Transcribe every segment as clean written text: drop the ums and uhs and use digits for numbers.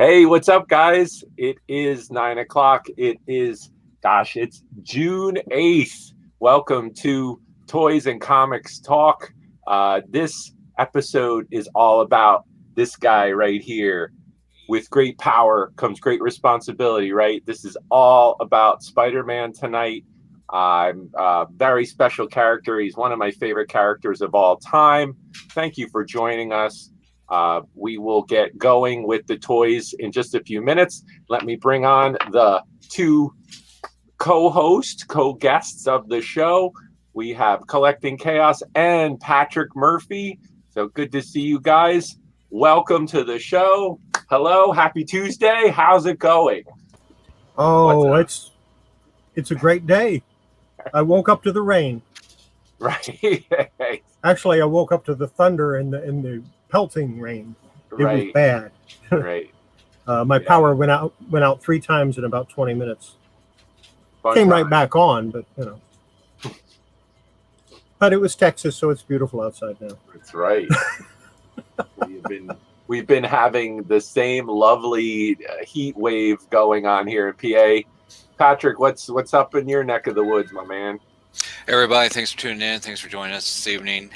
Hey, what's up, guys? It is 9 o'clock. It's June 8th. Welcome to Toys and Comics Talk. This episode is all about this guy right here. With great power comes great responsibility, right? This is all about Spider-Man tonight. I'm a very special character. He's one of my favorite characters of all time. Thank you for joining us. We will get going with the toys in just a few minutes. Let me bring on the two co-guests of the show. We have Kollecting Kaos and Patrick Murphy. So good to see you guys. Welcome to the show. Hello, happy Tuesday. How's it going? Oh, it's a great day. I woke up to the rain. Right. Actually, I woke up to the thunder and the pelting rain. It was bad. Right. My power went out 3 times in about 20 minutes. Came right back on, but But it was Texas, so it's beautiful outside now. That's right. We've been having the same lovely heat wave going on here in PA. Patrick, what's up in your neck of the woods, my man? Everybody, thanks for tuning in. Thanks for joining us this evening.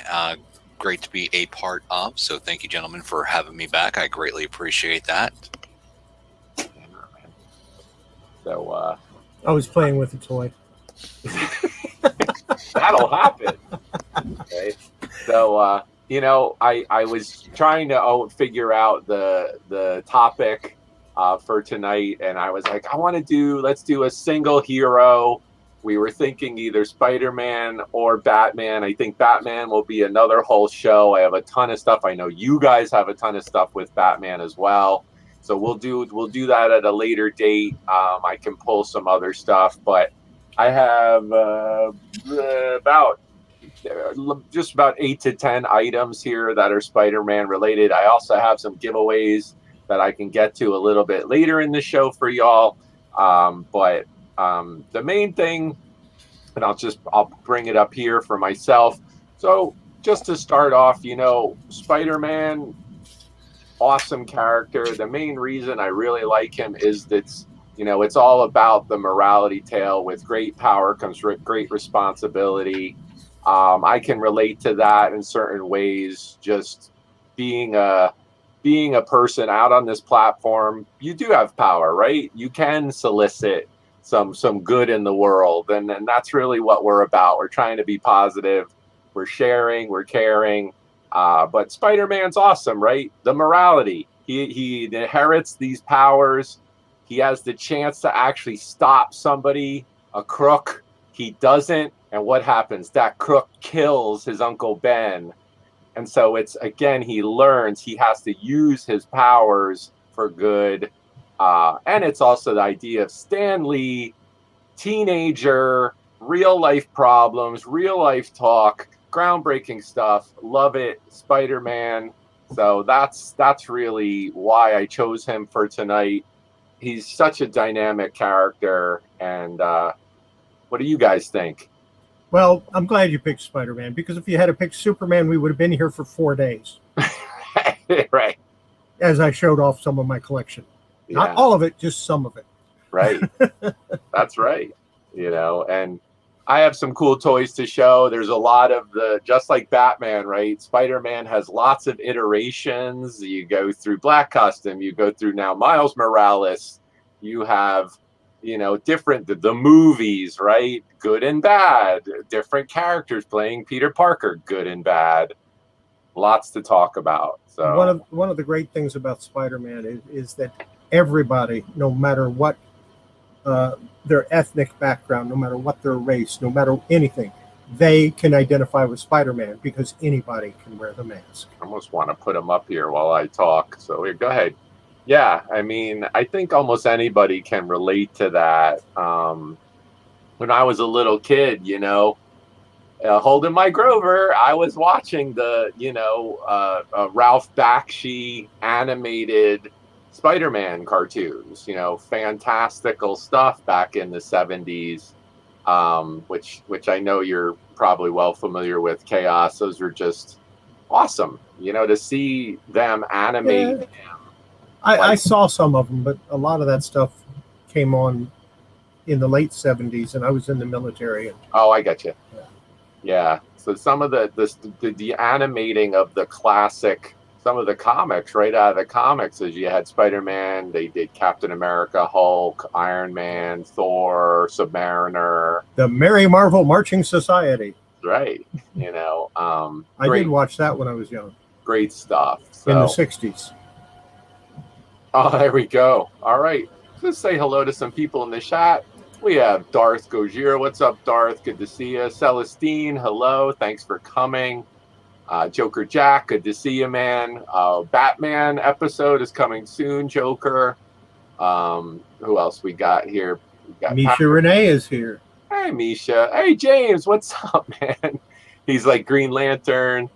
Great to be a part of. So thank you, gentlemen, for having me back. I greatly appreciate that. So I was playing with a toy. That'll happen. Okay. So I was trying to figure out the topic for tonight, and I was like, let's do a single hero. We were thinking either Spider-Man or Batman. I think Batman will be another whole show. I have a ton of stuff. I know you guys have a ton of stuff with Batman as well. So we'll do that at a later date. I can pull some other stuff, but I have just about 8 to 10 items here that are Spider-Man related. I also have some giveaways that I can get to a little bit later in the show for y'all. But the main thing, and I'll bring it up here for myself. So just to start off, Spider-Man, awesome character. The main reason I really like him is that it's all about the morality tale. With great power comes great responsibility. I can relate to that in certain ways. Just being a person out on this platform, you do have power, right? You can solicit some good in the world, and that's really what we're about. We're trying to be positive. We're sharing. We're caring. But Spider-Man's awesome, right? The morality. He inherits these powers. He has the chance to actually stop somebody, a crook. He doesn't, and what happens? That crook kills his Uncle Ben. And so he learns he has to use his powers for good. And it's also the idea of Stan Lee, teenager, real life problems, real life talk, groundbreaking stuff. Love it, Spider-Man. So that's really why I chose him for tonight. He's such a dynamic character. And what do you guys think? Well, I'm glad you picked Spider-Man, because if you had to pick Superman, we would have been here for 4 days. Right. As I showed off some of my collection. Yeah. Not all of it, just some of it. Right. That's right. And I have some cool toys to show. There's a lot of just like Batman, right? Spider-Man has lots of iterations. You go through Black Custom, you go through now Miles Morales. You have, different, the movies, right? Good and bad. Different characters playing Peter Parker, good and bad. Lots to talk about. So one of the great things about Spider-Man is that everybody, no matter what their ethnic background, no matter what their race, no matter anything, they can identify with Spider-Man, because anybody can wear the mask. I almost want to put him up here while I talk. So here, go ahead. Yeah, I mean, I think almost anybody can relate to that. When I was a little kid, holding my Grover, I was watching the, Ralph Bakshi animated Spider-Man cartoons, fantastical stuff back in the 70s, which I know you're probably well familiar with. Chaos, those are just awesome, to see them animate him. I saw some of them, but a lot of that stuff came on in the late 70s, and I was in the military. Oh, I got you. Yeah. So some of the animating of the classic, some of the comics, right out of the comics, is you had Spider-Man, they did Captain America, Hulk, Iron Man, Thor, Submariner. The Merry Marvel Marching Society. Right. You know, I did watch that when I was young. Great stuff. So, in the 60s. Oh, there we go. All right. Let's say hello to some people in the chat. We have Darth Gojira. What's up, Darth? Good to see you. Celestine, hello. Thanks for coming. Joker Jack, good to see you, man. Batman episode is coming soon, Joker. Who else we got here? We got Misha Renee is here. Hey, Misha. Hey, James. What's up, man? He's like Green Lantern.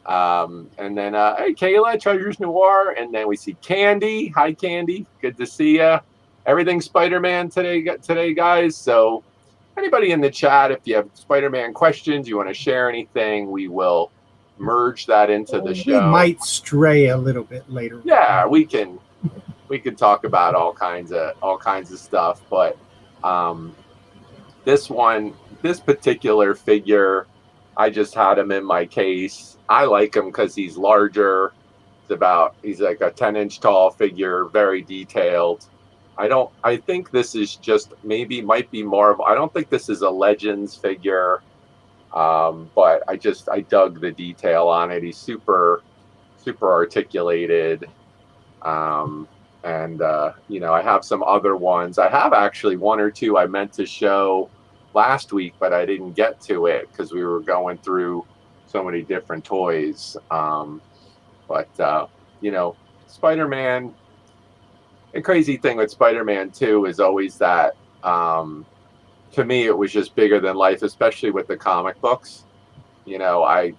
And then, hey, Kayla, Treasures Noir. And then we see Candy. Hi, Candy. Good to see you. Everything Spider-Man today, guys. So anybody in the chat, if you have Spider-Man questions, you want to share anything, we will merge that into the show. We might stray a little bit later. Yeah, we can talk about all kinds of stuff. But this particular figure, I just had him in my case. I like him because he's larger. He's like a 10-inch tall figure, very detailed. I think this is just might be more. I don't think this is a Legends figure, but I dug the detail on it. He's super articulated, and I have some other ones. I have actually one or two I meant to show last week, but I didn't get to it because we were going through so many different toys. Spider-Man. The crazy thing with Spider-Man 2 is always that, to me, it was just bigger than life, especially with the comic books. I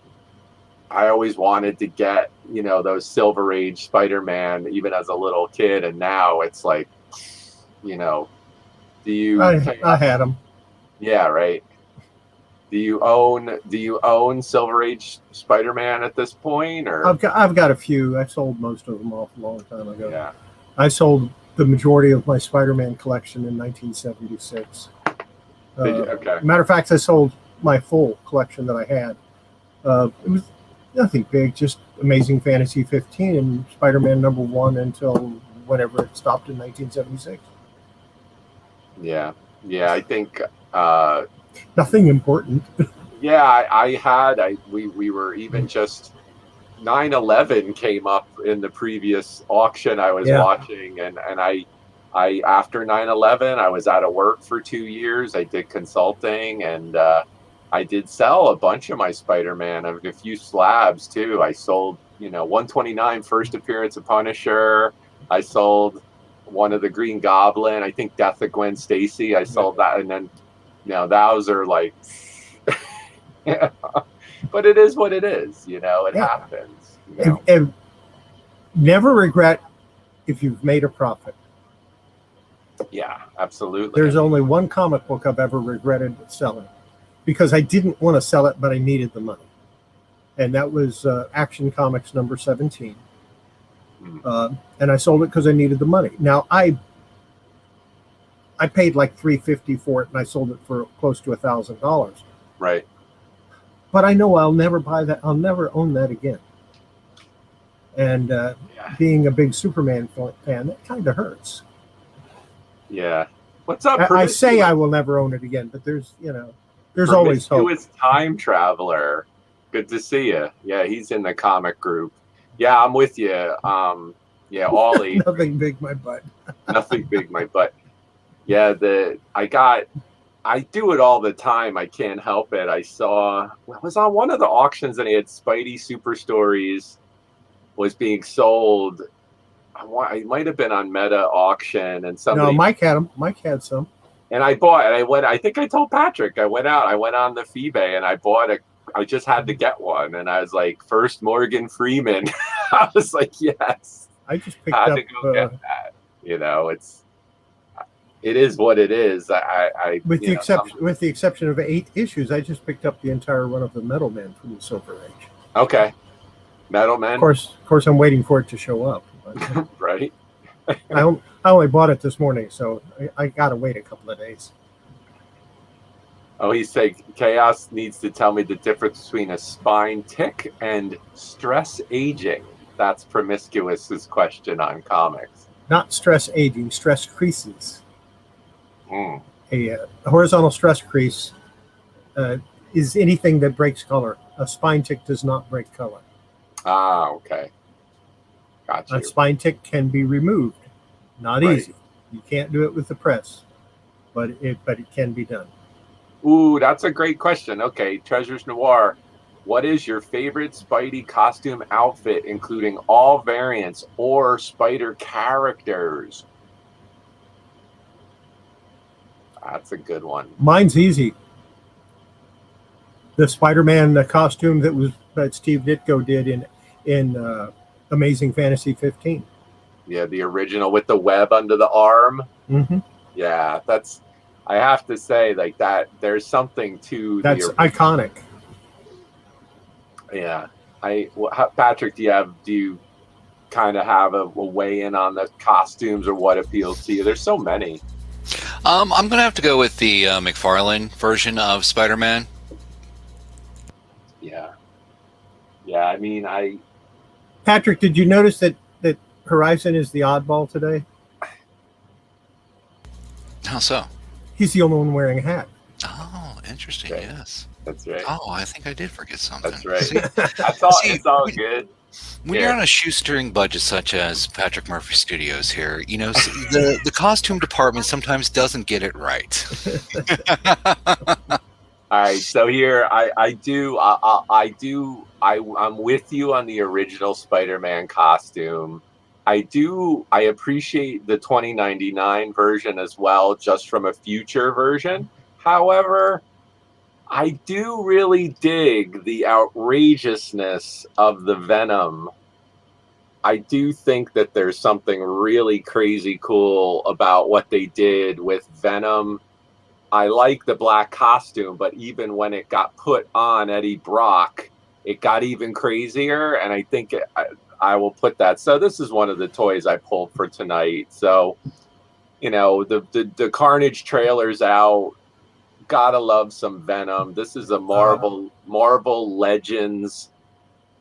always wanted to get, those Silver Age Spider-Man, even as a little kid. And now it's like, do you... I had them. Yeah, right. Do you own Silver Age Spider-Man at this point? Or I've got a few. I sold most of them off a long time ago. Yeah. I sold the majority of my Spider-Man collection in 1976. Okay. Matter of fact, I sold my full collection that I had. It was nothing big, just Amazing Fantasy 15 and Spider-Man #1 until whenever it stopped in 1976. Yeah, I think nothing important. Yeah, we were even just 9/11 came up in the previous auction I was watching, and I after 9/11 I was out of work for 2 years. I did consulting, and I did sell a bunch of my Spider-Man, a few slabs too. I sold 129 first appearance of Punisher. I sold one of the Green Goblin. I think Death of Gwen Stacy. I sold that, and then those are like but it is what it is, it happens. And never regret if you've made a profit. Yeah, absolutely. There's only one comic book I've ever regretted selling because I didn't want to sell it, but I needed the money. And that was Action Comics number 17. And I sold it because I needed the money. Now, I paid like $350 for it, and I sold it for close to $1,000. Right. But I know I'll never buy that. I'll never own that again. And being a big Superman fan, that kind of hurts. Yeah. What's up? I say I will never own it again, but there's always hope. Promiscuous Time Traveler. Good to see you. Yeah, he's in the comic group. Yeah, I'm with you. All age. Nothing big, my butt. Nothing big, my butt. Yeah, I do it all the time. I can't help it. I was on one of the auctions, and he had Spidey Super Stories was being sold. I might have been on Meta Auction, and somebody. No, Mike had them. Mike had some. And I bought, and I went. I think I told Patrick. I went on the eBay, and I bought I just had to get one, and I was like, first Morgan Freeman. I was like, yes. I just picked up. To go get that. It is what it is. With the exception of 8 issues, I just picked up the entire run of the Metal Man from the Silver Age. Okay, Metal Man. Of course, I'm waiting for it to show up. Right. I only bought it this morning, so I got to wait a couple of days. Oh, he said Chaos needs to tell me the difference between a spine tick and stress aging. That's Promiscuous's question on comics. Not stress aging, stress creases. Mm. A horizontal stress crease is anything that breaks color. A spine tick does not break color. Ah, okay. Gotcha. A spine tick can be removed. Not easy. You can't do it with the press, but it can be done. Ooh, that's a great question. Okay, Treasures Noir. What is your favorite Spidey costume outfit, including all variants or Spider characters? That's a good one. Mine's easy. The Spider-Man costume that Steve Ditko did in Amazing Fantasy 15. Yeah, the original with the web under the arm. Mm-hmm. Yeah, I have to say, like that. There's something to that's iconic. Yeah, Patrick, do you kind of have a weigh in on the costumes or what appeals to you? There's so many. I'm gonna have to go with the McFarlane version of Spider-Man. Yeah. I mean, Patrick, did you notice that Horizon is the oddball today? How so? He's the only one wearing a hat. Oh, interesting. Okay. Yes. That's right. Oh, I think I did forget something. That's right. See, it's all good. When you're on a shoestring budget such as Patrick Murphy Studios here, the costume department sometimes doesn't get it right. All right, so here I'm with you on the original Spider-Man costume. I appreciate the 2099 version as well, just from a future version. However, I do really dig the outrageousness of the Venom. I do think that there's something really crazy cool about what they did with Venom. I like the black costume, but even when it got put on Eddie Brock, it got even crazier, and I think I will put that. So this is one of the toys I pulled for tonight. So, the Carnage trailer's out. Gotta love some Venom. This is a Marvel Legends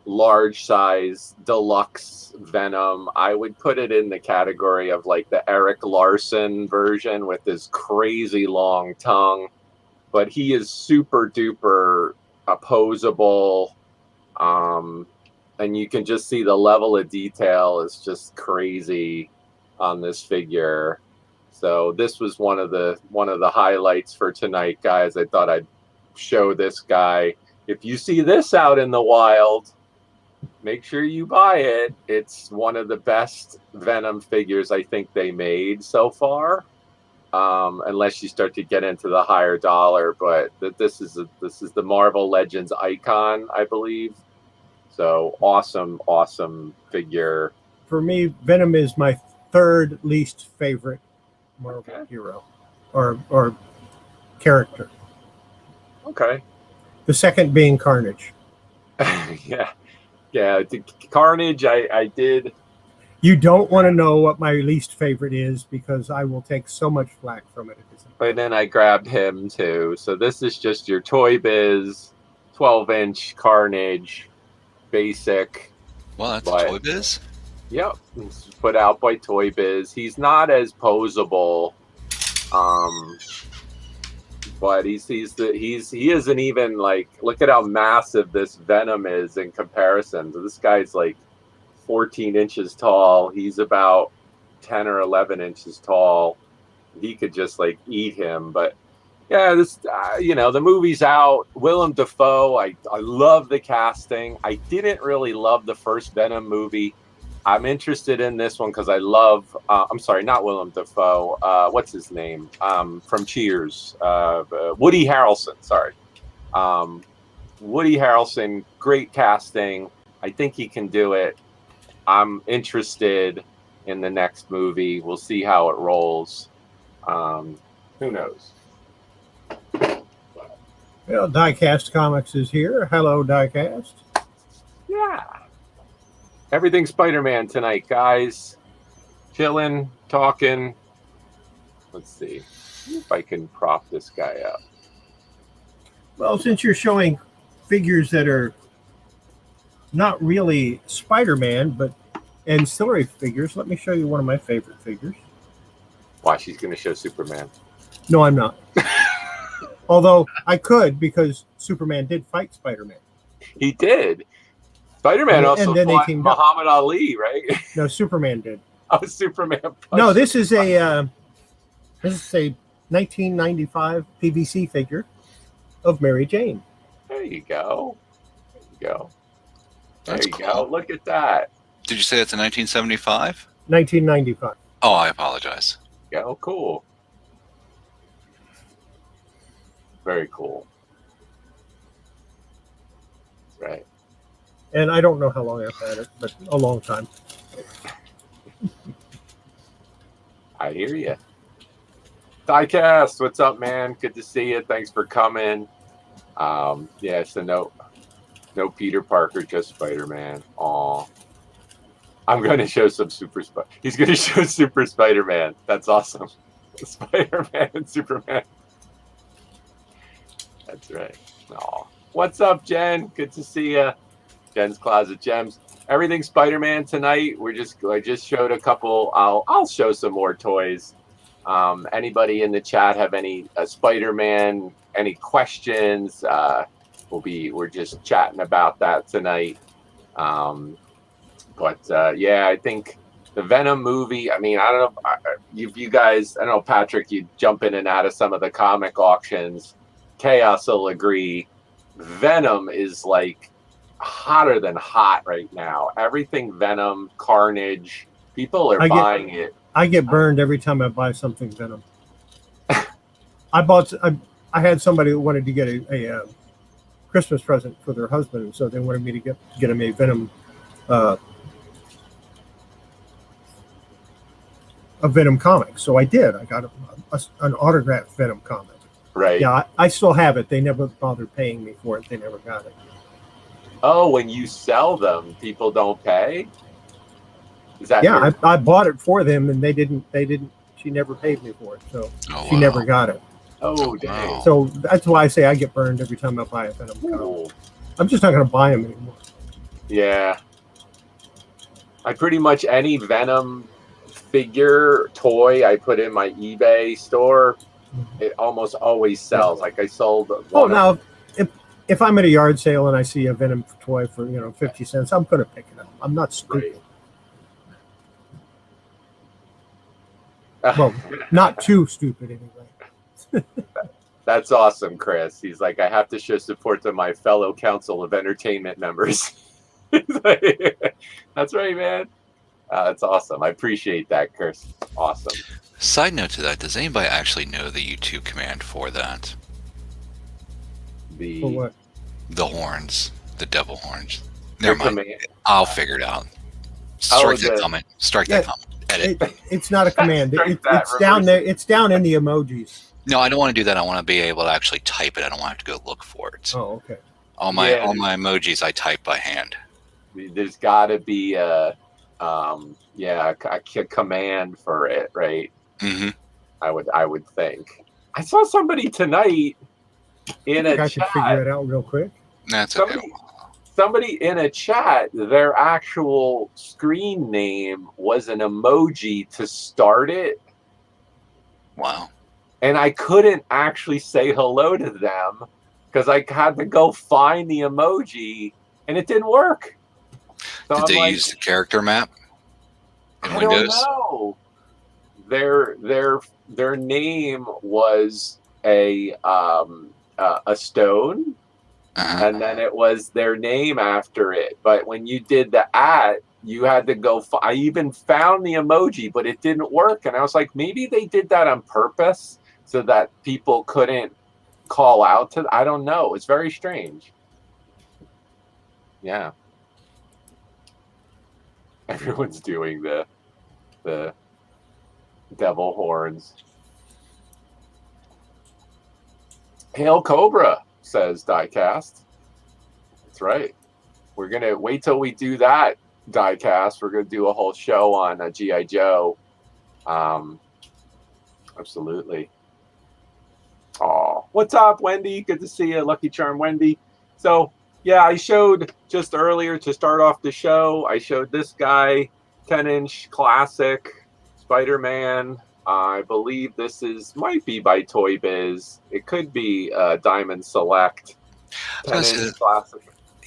large size deluxe Venom. I would put it in the category of like the Eric Larson version with his crazy long tongue, but he is super duper opposable. And you can just see the level of detail is just crazy on this figure. So this was one of the highlights for tonight, guys. I thought I'd show this guy. If you see this out in the wild, make sure you buy it. It's one of the best Venom figures I think they made so far. Unless you start to get into the higher dollar, but this is the Marvel Legends icon, I believe. So awesome figure. For me, Venom is my third least favorite Marvel hero or character. Okay. The second being Carnage. Yeah. Carnage, I did. You don't want to know what my least favorite is because I will take so much flack from it. And then I grabbed him too. So this is just your Toy Biz 12-inch Carnage basic. Well, that's Toy Biz? Yep. It's put out by Toy Biz. He's not as posable. But he isn't even like, look at how massive this Venom is in comparison. So this guy's like 14 inches tall. He's about 10 or 11 inches tall. He could just like eat him. But yeah, this the movie's out. Willem Dafoe, I love the casting. I didn't really love the first Venom movie. I'm interested in this one because I love I'm sorry, not Willem Dafoe. What's his name? From Cheers. Woody Harrelson, sorry. Woody Harrelson, great casting. I think he can do it. I'm interested in the next movie. We'll see how it rolls. Who knows? Well, Diecast Comics is here. Hello, Diecast. Yeah. Everything Spider-Man tonight, guys. chilling, talking. Let's see if I can prop this guy up. Well, since you're showing figures that are not really Spider-Man, but ancillary figures, let me show you one of my favorite figures. Watch, he's going to show Superman. No, I'm not. Although I could, because Superman did fight Spider-Man. He did. Spider-Man also then fought they teamed Muhammad Ali, right? No, Superman did. Oh, Superman. No, this is a 1995 PVC figure of Mary Jane. There you go. There you go. That's there you cool. go. Look at that. Did you say that's a 1975? 1995. Oh, I apologize. Go, cool. Very cool. Right. And I don't know how long I've had it, but a long time. I hear you. Diecast, what's up, man? Good to see you. Thanks for coming. Yeah, so no Peter Parker, just Spider-Man. Aw. I'm going to show some He's going to show Super Spider-Man. That's awesome. Spider-Man and Superman. That's right. Aw. What's up, Jen? Good to see you. Jen's Closet Gems. Everything Spider-Man tonight. I just showed a couple. I'll show some more toys. Anybody in the chat have any Spider-Man? Any questions? We're just chatting about that tonight. Yeah, I think the Venom movie. I mean, I don't know if you guys. I don't know, Patrick. You jump in and out of some of the comic auctions. Chaos will agree. Venom is like hotter than hot right now. Everything Venom, Carnage. People are buying it. I get burned every time I buy something Venom. I had somebody who wanted to get a Christmas present for their husband, so they wanted me to get him a Venom comic. So I did. I got an autographed Venom comic. Right. Yeah, I still have it. They never bothered paying me for it. They never got it. Oh, when you sell them, people don't pay? Is that I bought it for them, and they didn't. She never paid me for it, so she never got it. Oh, dang. So that's why I say I get burned every time I buy a Venom comic. I'm just not going to buy them anymore. Yeah. I pretty much any Venom figure toy I put in my eBay store, it almost always sells. Like I sold. Now if I'm at a yard sale and I see a Venom toy for 50 cents, I'm going to pick it up. I'm not stupid. Right. Well, not too stupid anyway. That's awesome, Chris. He's like, I have to show support to my fellow council of entertainment members. That's right, man. That's awesome. I appreciate that, Chris. Awesome. Side note to that, does anybody actually know the YouTube command for that? For what? The horns. The devil horns. Never mind. Command. I'll figure it out. Strike that comment. Strike that comment. Edit. It's not a command. It's down there. It's down in the emojis. No, I don't want to do that. I want to be able to actually type it. I don't want to have to go look for it. Oh, okay. All my emojis I type by hand. There's got to be a command for it, right? Mm-hmm. I would think. I saw somebody tonight in a chat. I should figure it out real quick. That's okay. Somebody in a chat, their actual screen name was an emoji to start it. Wow. And I couldn't actually say hello to them because I had to go find the emoji and it didn't work. So Did they use the character map in Windows? I don't know. Their name was a stone. Uh-huh. And then it was their name after it. But when you did the @ you had to go. I even found the emoji, but it didn't work. And I was like, maybe they did that on purpose so that people couldn't call out to. I don't know. It's very strange. Yeah. Everyone's doing the devil horns. Hail Cobra, says Diecast. That's right. We're going to wait till we do that. diecast. We're going to do a whole show on G.I. Joe. Absolutely. Oh, what's up, Wendy? Good to see you, Lucky Charm Wendy. So, yeah, I showed just earlier to start off the show, I showed this guy, 10-inch classic Spider-Man. I believe this might be by Toy Biz. It could be Diamond Select 10-inch classic.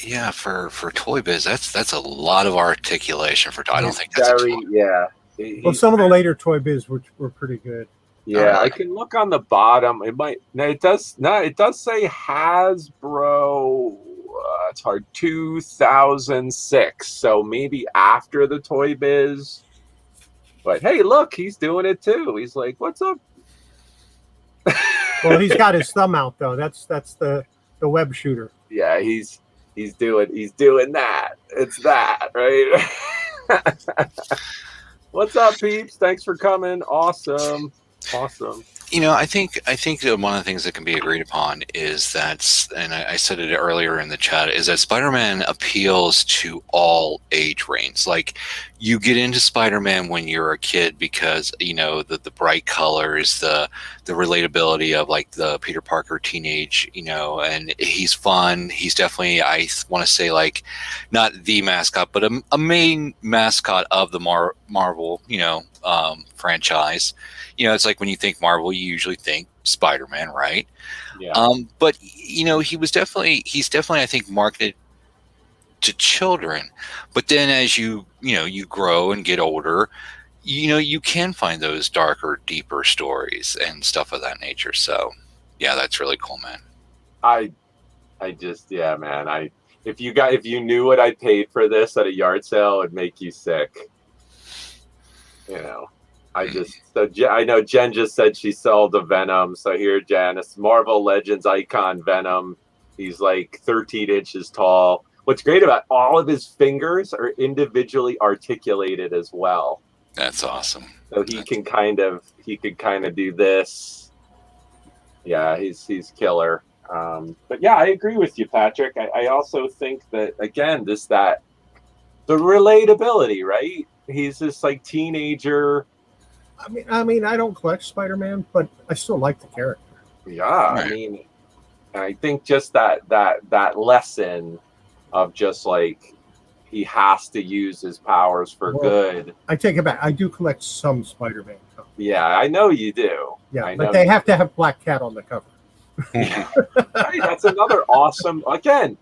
Yeah, for Toy Biz, that's a lot of articulation for. I don't think that's very Well, some of the later Toy Biz were pretty good. Yeah, I can look on the bottom. It might. No, it does. No, it does say Hasbro. It's hard. 2006. So maybe after the Toy Biz. But hey, look, he's doing it too. He's like, "What's up?" Well, he's got his thumb out though. That's the web shooter. Yeah, he's doing that. It's that, right? What's up, peeps? Thanks for coming. Awesome. You know, I think one of the things that can be agreed upon is that, and I said it earlier in the chat, is that Spider-Man appeals to all age ranges. Like, you get into Spider-Man when you're a kid because, you know, the bright colors, the relatability of like the Peter Parker teenage, you know, and he's fun. He's definitely, I want to say, like, not the mascot, but a main mascot of the Marvel, you know, franchise. You know, it's like when you think Marvel, you usually think Spider-Man, right? Yeah. But you know, he's definitely, I think, marketed to children. But then as you grow and get older, you know, you can find those darker, deeper stories and stuff of that nature. So, yeah, that's really cool, man. I just, yeah, man. If you knew what I paid for this at a yard sale, it'd make you sick. You know. I know Jen just said she sold the Venom. So here, Jen, it's Marvel Legends icon Venom. He's like 13 inches tall. What's great about all of his fingers are individually articulated as well. That's awesome. So he could kind of do this. Yeah, he's killer. But yeah, I agree with you, Patrick. I also think that, again, the relatability, right? He's this like teenager. I mean, I don't collect Spider-Man, but I still like the character. Yeah, right. I mean, I think just that lesson of just like he has to use his powers for good. I take it back. I do collect some Spider-Man covers. Yeah, I know you do. Yeah, but they have to have Black Cat on the cover. Hey, that's another awesome. Again,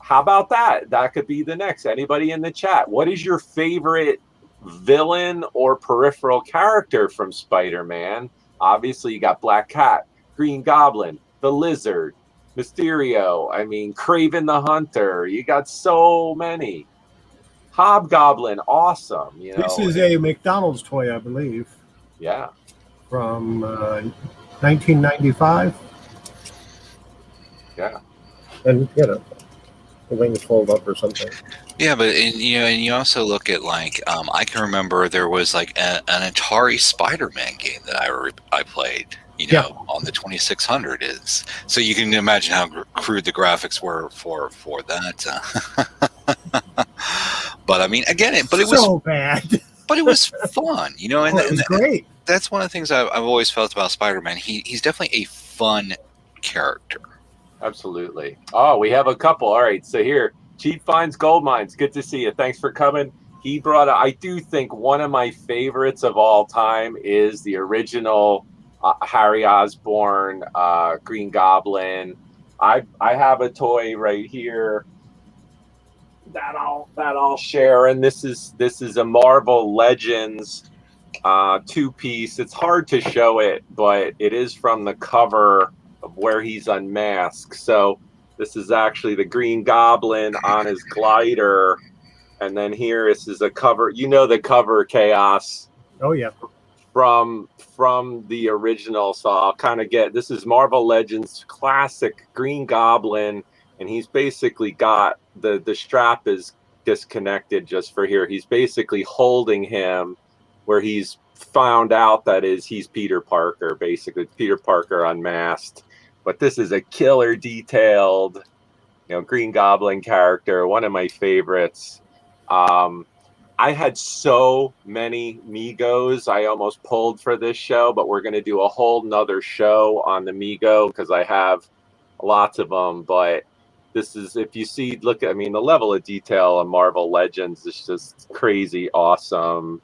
how about that? That could be the next. Anybody in the chat? What is your favorite villain or peripheral character from Spider-Man? Obviously, you got Black Cat, Green Goblin, the Lizard, Mysterio. I mean, Kraven the Hunter. You got so many. Hobgoblin, awesome. You know, this is a McDonald's toy, I believe. Yeah, from 1995. Yeah, and you know, the wings fold up or something. Yeah, but and you also look at like I can remember there was like an Atari Spider-Man game that I played, you know, on the 2600 is. So you can imagine how crude the graphics were for that. But I mean, again, it was so bad. But it was fun, you know, and it was great. That's one of the things I've always felt about Spider-Man. He's definitely a fun character. Absolutely. Oh, we have a couple. All right, so here. Cheap Finds Gold Mines. Good to see you. Thanks for coming. He brought I do think one of my favorites of all time is the original Harry Osborn Green Goblin. I have a toy right here that I'll share, and this is a Marvel Legends 2-piece. It's hard to show it, but it is from the cover of where he's unmasked. So this is actually the Green Goblin on his glider. And then here, this is a cover. You know the cover, Chaos. Oh, yeah. From the original. So I'll kind of this is Marvel Legends classic Green Goblin. And he's basically got, the strap is disconnected just for here. He's basically holding him where he's found out that he's Peter Parker, basically. Peter Parker unmasked. But this is a killer detailed, Green Goblin character, one of my favorites. I had so many Migos I almost pulled for this show, but we're going to do a whole nother show on the Migo because I have lots of them. But this is, if you see, look, I mean, the level of detail on Marvel Legends is just crazy awesome.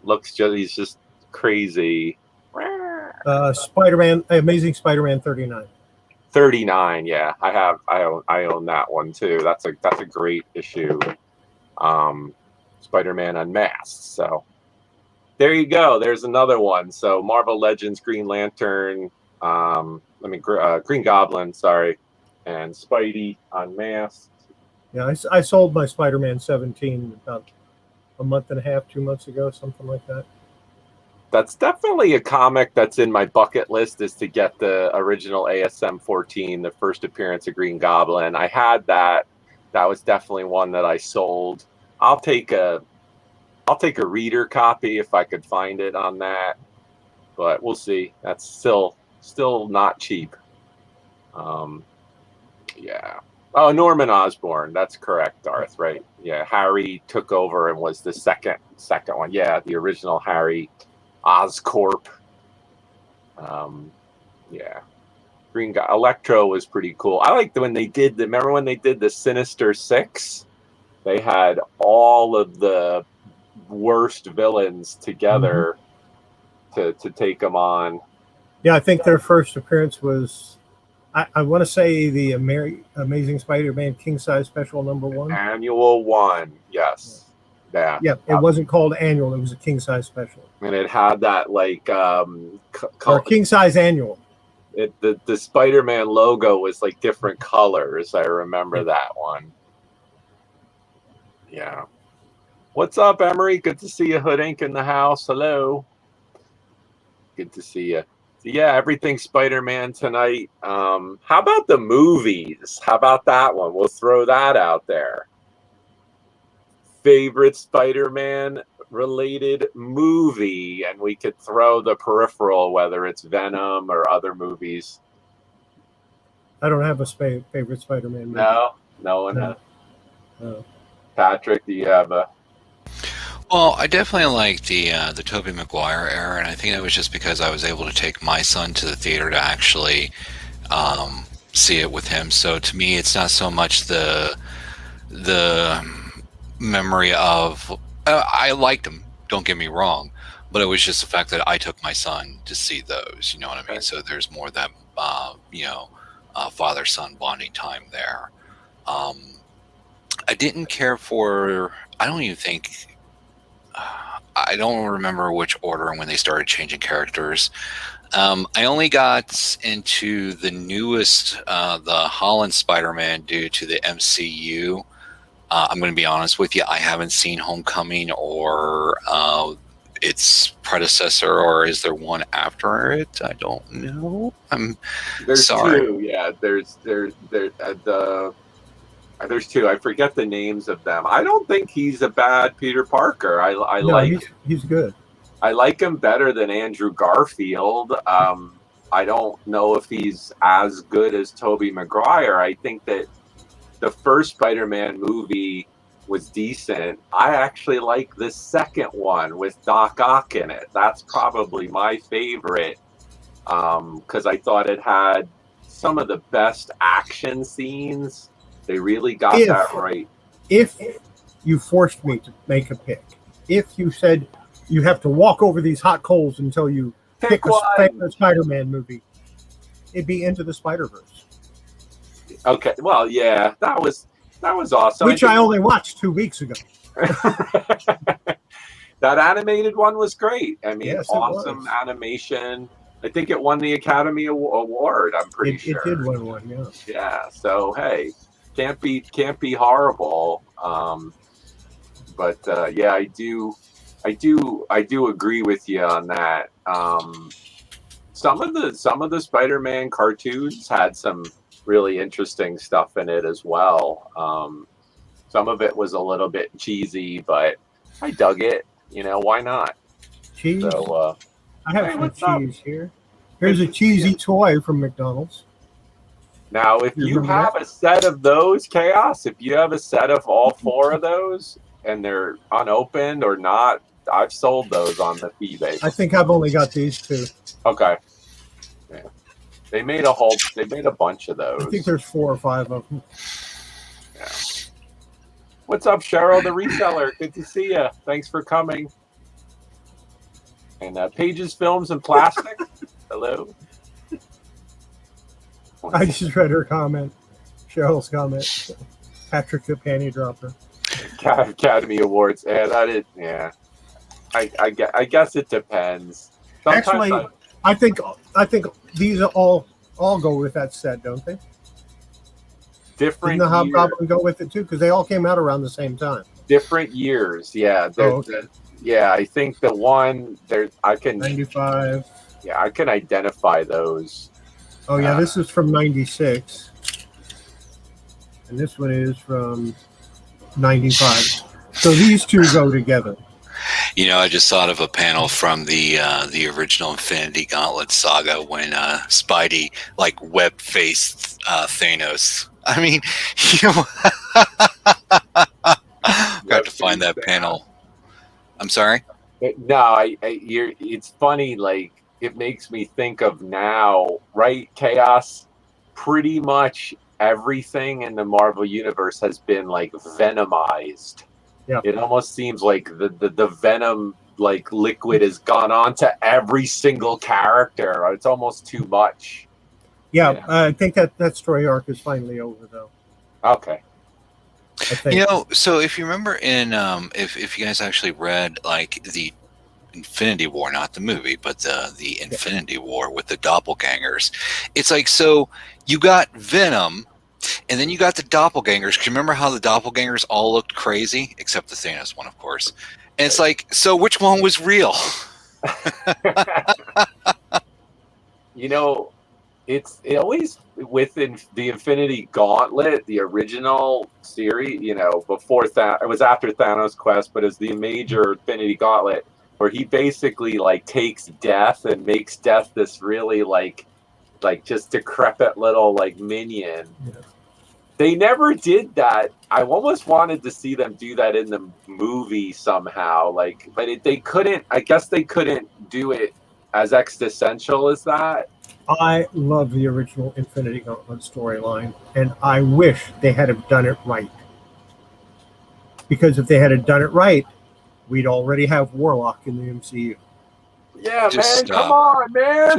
He's just crazy. Spider-Man, Amazing Spider-Man 39. 39, yeah, I own that one too. That's a great issue. Spider-Man Unmasked. So there you go. There's another one. So Marvel Legends, Green Lantern, Green Goblin, sorry, and Spidey Unmasked. Yeah, I sold my Spider-Man 17 about a month and a half, 2 months ago, something like that. That's definitely a comic that's in my bucket list, is to get the original ASM 14, the first appearance of Green Goblin. I had that. That was definitely one that I sold. I'll take a reader copy if I could find it on that, but we'll see. That's still not cheap. Yeah. Oh, Norman Osborn. That's correct, Darth. Right? Yeah. Harry took over and was the second one. Yeah, the original Harry, Oscorp. Yeah. Electro was pretty cool. I liked when they did remember when they did the Sinister Six? They had all of the worst villains together to take them on. Yeah, I think their first appearance was, I want to say, the Amazing Spider-Man King Size Special #1. Annual 1, yes. Yeah. Yeah, it wasn't called annual; it was a King Size Special. And it had that like or King Size Annual. The Spider-Man logo was like different colors. I remember that one. Yeah. What's up, Emery? Good to see you. Hood Inc. in the house. Hello. Good to see you. So yeah, everything Spider-Man tonight. How about the movies? How about that one? We'll throw that out there. Favorite Spider-Man related movie, and we could throw the peripheral, whether it's Venom or other movies. I don't have a favorite Spider-Man movie. No one has. No. Patrick, do you have a? Well, I definitely like the Tobey Maguire era, and I think that was just because I was able to take my son to the theater to actually see it with him. So to me, it's not so much the memory of I liked them. Don't get me wrong, but it was just the fact that I took my son to see those. You know what I mean? So there's more that father-son bonding time there. I didn't care for. I don't even think. I don't remember which order when they started changing characters. I only got into the newest, the Holland Spider-Man, due to the MCU. I'm going to be honest with you. I haven't seen Homecoming or its predecessor, or is there one after it? I don't know. There's sorry. Two. Yeah, there's two. I forget the names of them. I don't think he's a bad Peter Parker. He's good. I like him better than Andrew Garfield. I don't know if he's as good as Tobey Maguire. I think that the first Spider-Man movie was decent. I actually like the second one with Doc Ock in it. That's probably my favorite, because I thought it had some of the best action scenes. They really got that right. If you forced me to make a pick, if you said you have to walk over these hot coals until you pick a favorite Spider-Man movie, it'd be Into the Spider-Verse. Okay, well, yeah, that was awesome. Which I only watched 2 weeks ago. That animated one was great. I mean, yes, awesome animation. I think it won the Academy Award. I'm pretty sure it did win one. Yeah. Yeah. So hey, can't be horrible. But yeah, I do agree with you on that. Some of the Spider-Man cartoons had some really interesting stuff in it as well. Some of it was a little bit cheesy, but I dug it. You know, why not? Cheese. So I have some cheese here. Here's a cheesy toy from McDonald's. Now, if you have a set of those, Chaos, if you have a set of all four of those, and they're unopened or not. I've sold those on the eBay. I think I've only got these two. Okay. Yeah. They made a bunch of those. I think there's 4 or 5 of them. Yeah. What's up, Cheryl, the reseller? Good to see you. Thanks for coming. And Pages, Films, and Plastic. Hello. I just read her comment. Cheryl's comment. Patrick the panty dropper. Academy Awards, and I did. Yeah, I guess it depends. Sometimes Actually, I think these all go with that set, don't they? Different. Didn't the Hobgoblin go with it too? Because they all came out around the same time. Different years, yeah. Okay. Yeah, I think the one there I can 95. Yeah, I can identify those. Oh yeah, this is from 96, and this one is from 95. So these two go together. You know, I just thought of a panel from the original Infinity Gauntlet saga when Spidey like web-faced Thanos. I mean, you know, got to find that panel. I'm sorry. No, it's funny. Like it makes me think of now, right? Chaos. Pretty much everything in the Marvel universe has been like venomized. Yeah. It almost seems like the venom like liquid has gone on to every single character. It's almost too much. Yeah. I think that story arc is finally over though. Okay. You know, so if you remember in if you guys actually read like the Infinity War, not the movie, but the Infinity War with the doppelgangers, it's like, so you got Venom, and then you got the doppelgangers. Can you remember how the doppelgangers all looked crazy, except the Thanos one, of course? And it's like, so which one was real? You know, it's always within the Infinity Gauntlet, the original series. You know, before that, it was after Thanos Quest, but it's the major Infinity Gauntlet where he basically like takes Death and makes Death this really like just decrepit little like minion. Yeah. They never did that. I almost wanted to see them do that in the movie somehow, like, but they couldn't. I guess they couldn't do it as existential as that. I love the original Infinity Gauntlet storyline, and I wish they had have done it right. Because if they had have done it right, we'd already have Warlock in the MCU. Yeah, just, man, come on, man.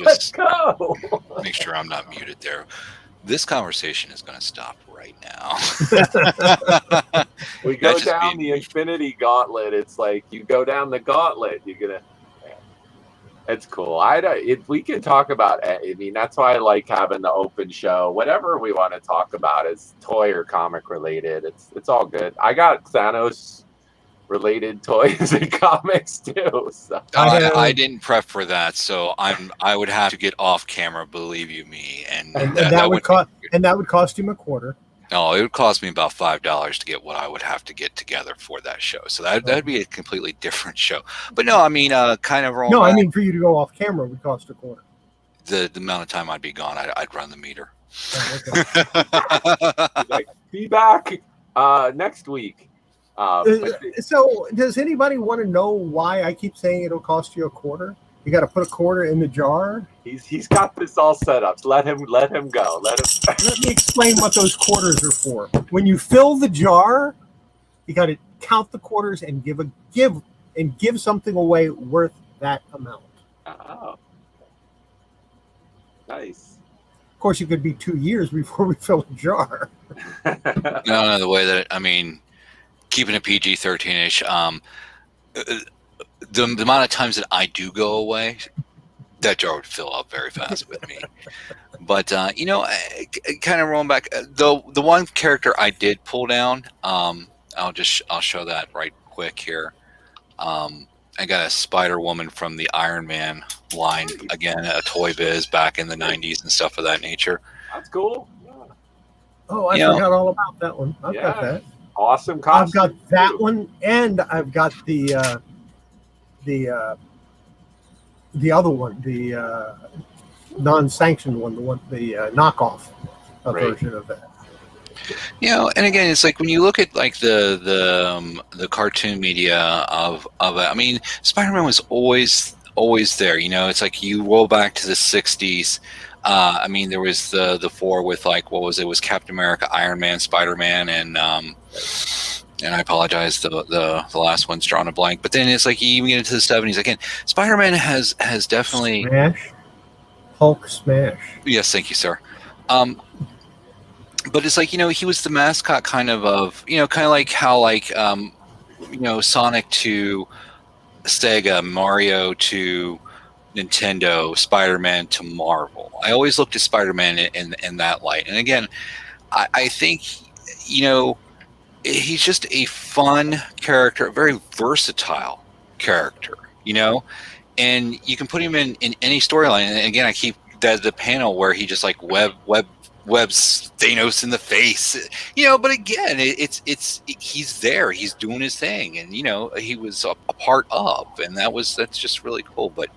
Let's go. Make sure I'm not muted there. This conversation is going to stop right now. We go down the Infinity Gauntlet. It's like you go down the gauntlet. You're gonna. It's cool. We can talk about. I mean, that's why I like having the open show. Whatever we want to talk about is toy or comic related. It's all good. I got Thanos related toys and comics too. So. I didn't prep for that, so I would have to get off camera. Believe you me, and that would cost him $25. No, it would cost me about $5 to get what I would have to get together for that show. So that'd be a completely different show. But no, I mean, kind of rolling. No, I mean for you to go off camera would cost $25. The amount of time I'd be gone, I'd run the meter. Oh, okay. Like, be back next week. So does anybody want to know why I keep saying it'll cost you $25? You got to put $25 in the jar. He's got this all set up. So let him go. Let me explain what those quarters are for. When you fill the jar, you got to count the quarters and give something away worth that amount. Oh, nice. Of course, it could be 2 years before we fill a jar. No, the way that keeping it PG-13-ish. The amount of times that I do go away, that jar would fill up very fast with me. But kind of rolling back, the one character I did pull down, I'll show that right quick here. I got a Spider Woman from the Iron Man line, again, a Toy Biz back in the 90s and stuff of that nature. That's cool. Yeah. Oh, I forgot all about that one. I've got that. Awesome costume. I've got that one, and I've got the other one, the non-sanctioned one, the knockoff version of that. You know, and again, it's like when you look at like the cartoon media of it. I mean, Spider-Man was always there. You know, it's like you roll back to the '60s. I mean, there was the four with like what was it? It was Captain America, Iron Man, Spider-Man, and I apologize, the last one's drawn a blank. But then it's like you even get into the '70s again. Spider-Man has definitely Smash, Hulk smash. yes, thank you, sir. But it's like, you know, he was the mascot kind of, you know, kind of like how like you know, Sonic to Sega, Mario to Nintendo, Spider-Man to Marvel. I always looked at Spider-Man in that light. And again, I think, you know, he's just a fun character, a very versatile character, you know, and you can put him in any storyline. And again, I keep the panel where he just like webs Thanos in the face, you know. But again, he's there, he's doing his thing, and you know, he was a part of, and that's just really cool. But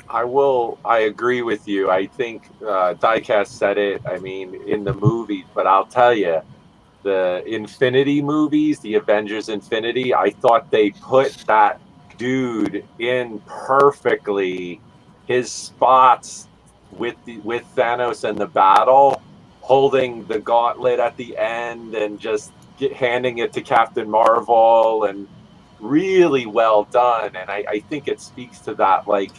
I agree with you. I think Diecast said it, I mean, in the movies, but I'll tell you, the Infinity movies, the Avengers Infinity, I thought they put that dude in perfectly. His spots with Thanos and the battle, holding the gauntlet at the end and just handing it to Captain Marvel, and really well done. And I think it speaks to that, like,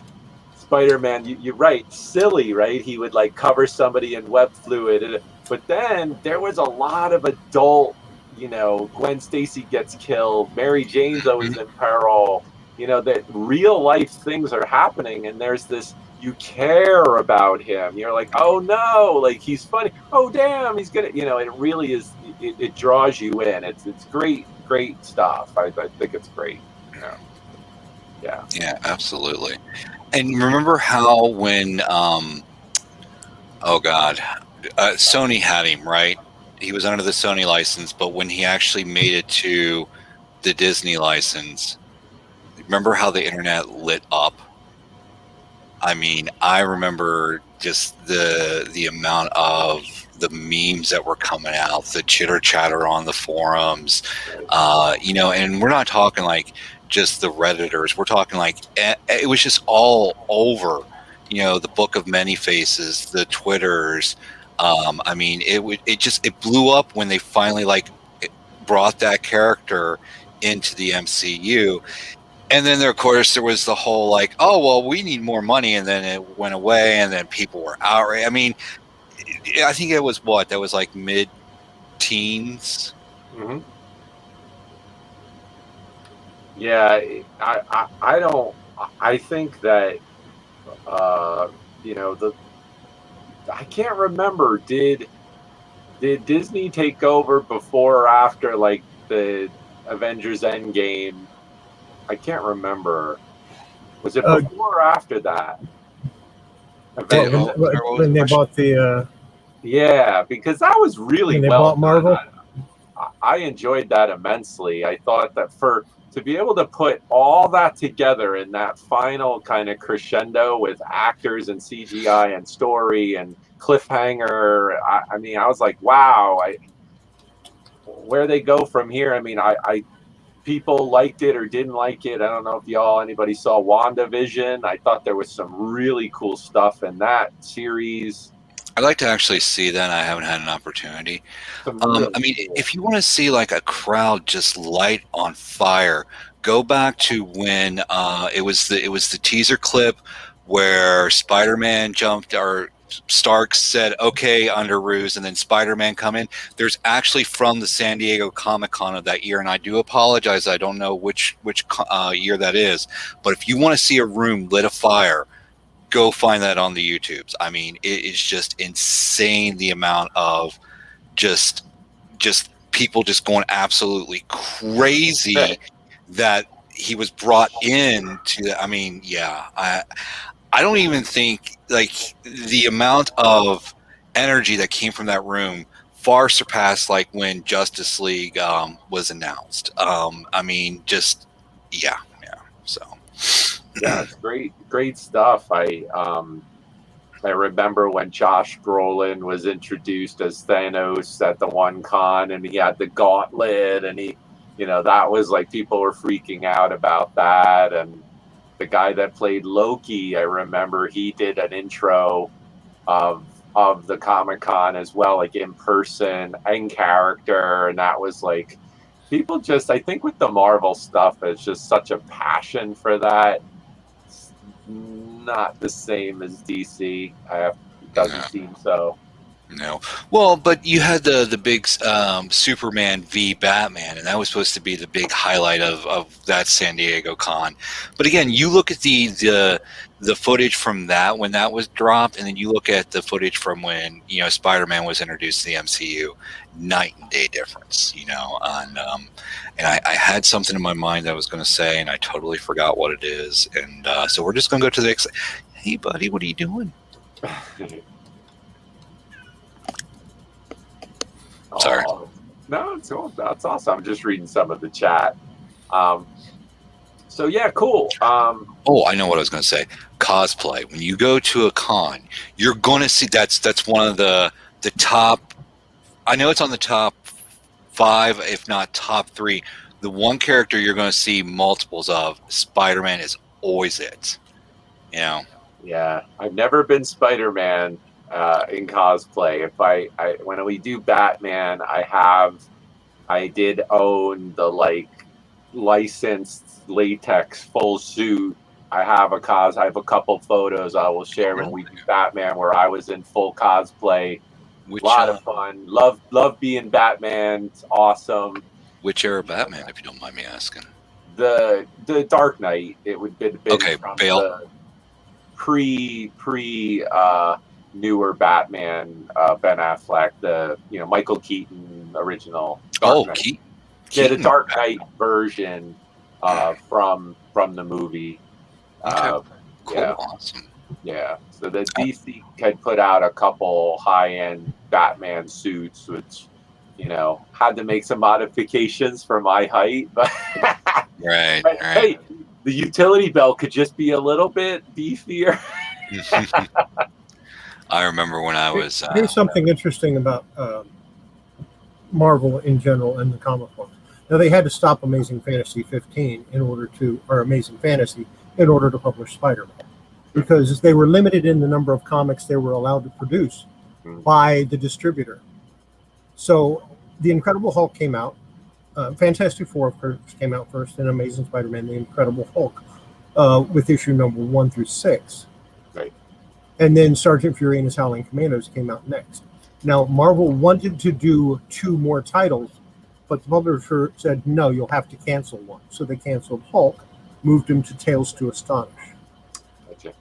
Spider-Man, you're right, silly, right? He would like cover somebody in web fluid, but then there was a lot of adult, you know, Gwen Stacy gets killed, Mary Jane's always in peril, you know, that real life things are happening, and there's this, you care about him. You're like, oh no, like he's funny. Oh damn, he's gonna, you know, it really is. It draws you in. It's great stuff. I think it's great. Yeah. yeah, absolutely. And remember how when oh god, Sony had him, right? He was under the Sony license, but when he actually made it to the Disney license, remember how the internet lit up? I mean, I remember just the amount of the memes that were coming out, the chitter chatter on the forums, you know, and we're not talking like just the Redditors. We're talking like it was just all over, you know, the Book of Many Faces, the Twitters. I mean, it blew up when they finally like brought that character into the MCU. And then, of course, there was the whole like, oh, well, we need more money. And then it went away, and then people were outraged. I mean, I think it was what? That was like mid-teens. Mm-hmm. Yeah, I don't. I think that you know, I can't remember. Did Disney take over before or after like the Avengers Endgame? I can't remember. Was it before or after that? When they bought the yeah, because that was really when they well bought Marvel. I enjoyed that immensely. I thought that to be able to put all that together in that final kind of crescendo with actors and CGI and story and cliffhanger, I mean, I was like, wow, where they go from here. I mean, I people liked it or didn't like it. I don't know if anybody saw WandaVision. I thought there was some really cool stuff in that series. I'd like to actually see that. I haven't had an opportunity. Really I mean, cool. If you want to see like a crowd just light on fire, go back to when it was the teaser clip where Spider-Man jumped, or Stark said, "Okay, under ruse," and then Spider-Man come in. There's actually from the San Diego Comic-Con of that year, and I do apologize, I don't know which year that is, but if you want to see a room lit afire, go find that on the YouTubes. I mean, it is just insane, the amount of just people just going absolutely crazy that he was brought in to. I mean, yeah, I don't even think like the amount of energy that came from that room far surpassed like when Justice League was announced. I mean, just yeah. So yeah, it's great stuff. I remember when Josh Brolin was introduced as Thanos at the one con, and he had the gauntlet, and that was like people were freaking out about that. And the guy that played Loki, I remember he did an intro of the Comic-Con as well, like in person and character, and that was like people just, I think with the Marvel stuff, it's just such a passion for that. It's not the same as DC. It doesn't seem so. No. Well, but you had the big Superman v Batman, and that was supposed to be the big highlight of that San Diego con. But again, you look at the footage from that when that was dropped, and then you look at the footage from when Spider-Man was introduced to the MCU, night and day difference. And I had something in my mind I was going to say, and I totally forgot what it is. And so we're just going to go to the next. Hey, buddy, what are you doing? Sorry. No, that's awesome. I'm just reading some of the chat. So yeah, cool. Oh, I know what I was going to say. Cosplay. When you go to a con, you're going to see that's one of the top. I know it's on the top 5, if not top 3. The one character you're going to see multiples of, Spider-Man, is always it. Yeah, I've never been Spider-Man in cosplay. When we do Batman, I did own the licensed latex full suit. I have a couple photos I will share when we do Batman where I was in full cosplay. A lot of fun. Love being Batman. It's awesome. Which era Batman, if you don't mind me asking? The Dark Knight. It would be from Bale. The pre newer Batman, Ben Affleck, the Michael Keaton original. Keaton. Yeah, the Dark Knight version from the movie. Okay. Cool. Yeah. Awesome. Yeah. So the DC had put out a couple high-end Batman suits, which had to make some modifications for my height, but right. Hey, the utility belt could just be a little bit beefier. I remember when I was. Here's something interesting about Marvel in general and the comic books. Now they had to stop Amazing Fantasy 15 Amazing Fantasy in order to publish Spider-Man, because they were limited in the number of comics they were allowed to produce by the distributor. So the Incredible Hulk came out, Fantastic Four of course came out first, and Amazing Spider-Man, the Incredible Hulk, with issue number 1 through 6. Right. And then Sergeant Fury and his Howling Commandos came out next. Now, Marvel wanted to do 2 more titles, but the publisher said, no, you'll have to cancel one. So they canceled Hulk, moved him to Tales to Astonish. Gotcha.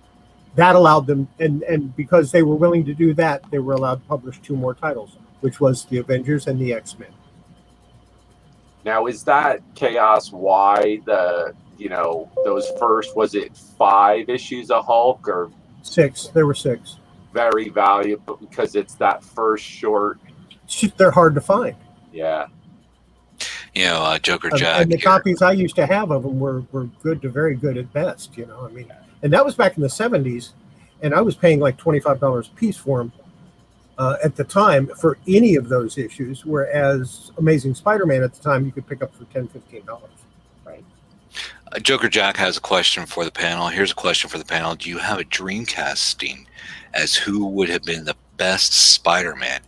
That allowed them, and because they were willing to do that, they were allowed to publish 2 more titles, which was the Avengers and the X-Men. Now, is that Chaos why those first, was it 5 issues of Hulk or 6? There were 6. Very valuable because it's that first short. They're hard to find. Yeah. Joker Jack. And the copies I used to have of them were good to very good at best. And that was back in the 70s, and I was paying like $25 a piece for them at the time for any of those issues, whereas Amazing Spider-Man at the time you could pick up for $10, $15. Right. Joker Jack has a question for the panel. Here's a question for the panel. Do you have a dream casting as who would have been the best Spider-Man?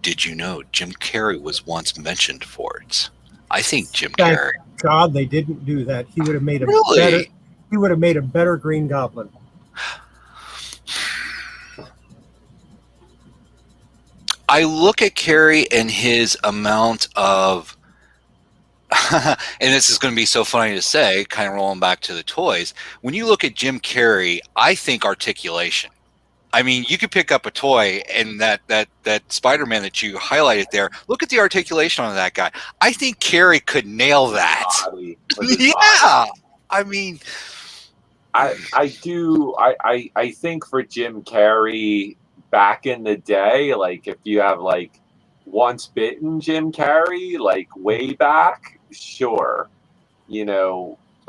Did you know Jim Carrey was once mentioned for it? I think Jim Carrey. God, they didn't do that. He would have made a better Green Goblin. I look at Carrey and his amount of, and this is going to be so funny to say, kind of rolling back to the toys. When you look at Jim Carrey, I think articulation. I mean, you could pick up a toy and that Spider-Man that you highlighted there, look at the articulation on that guy. I think Carrey could nail that. Yeah. I mean, I do. I think for Jim Carrey back in the day, like if you have like Once Bitten Jim Carrey, like way back, sure.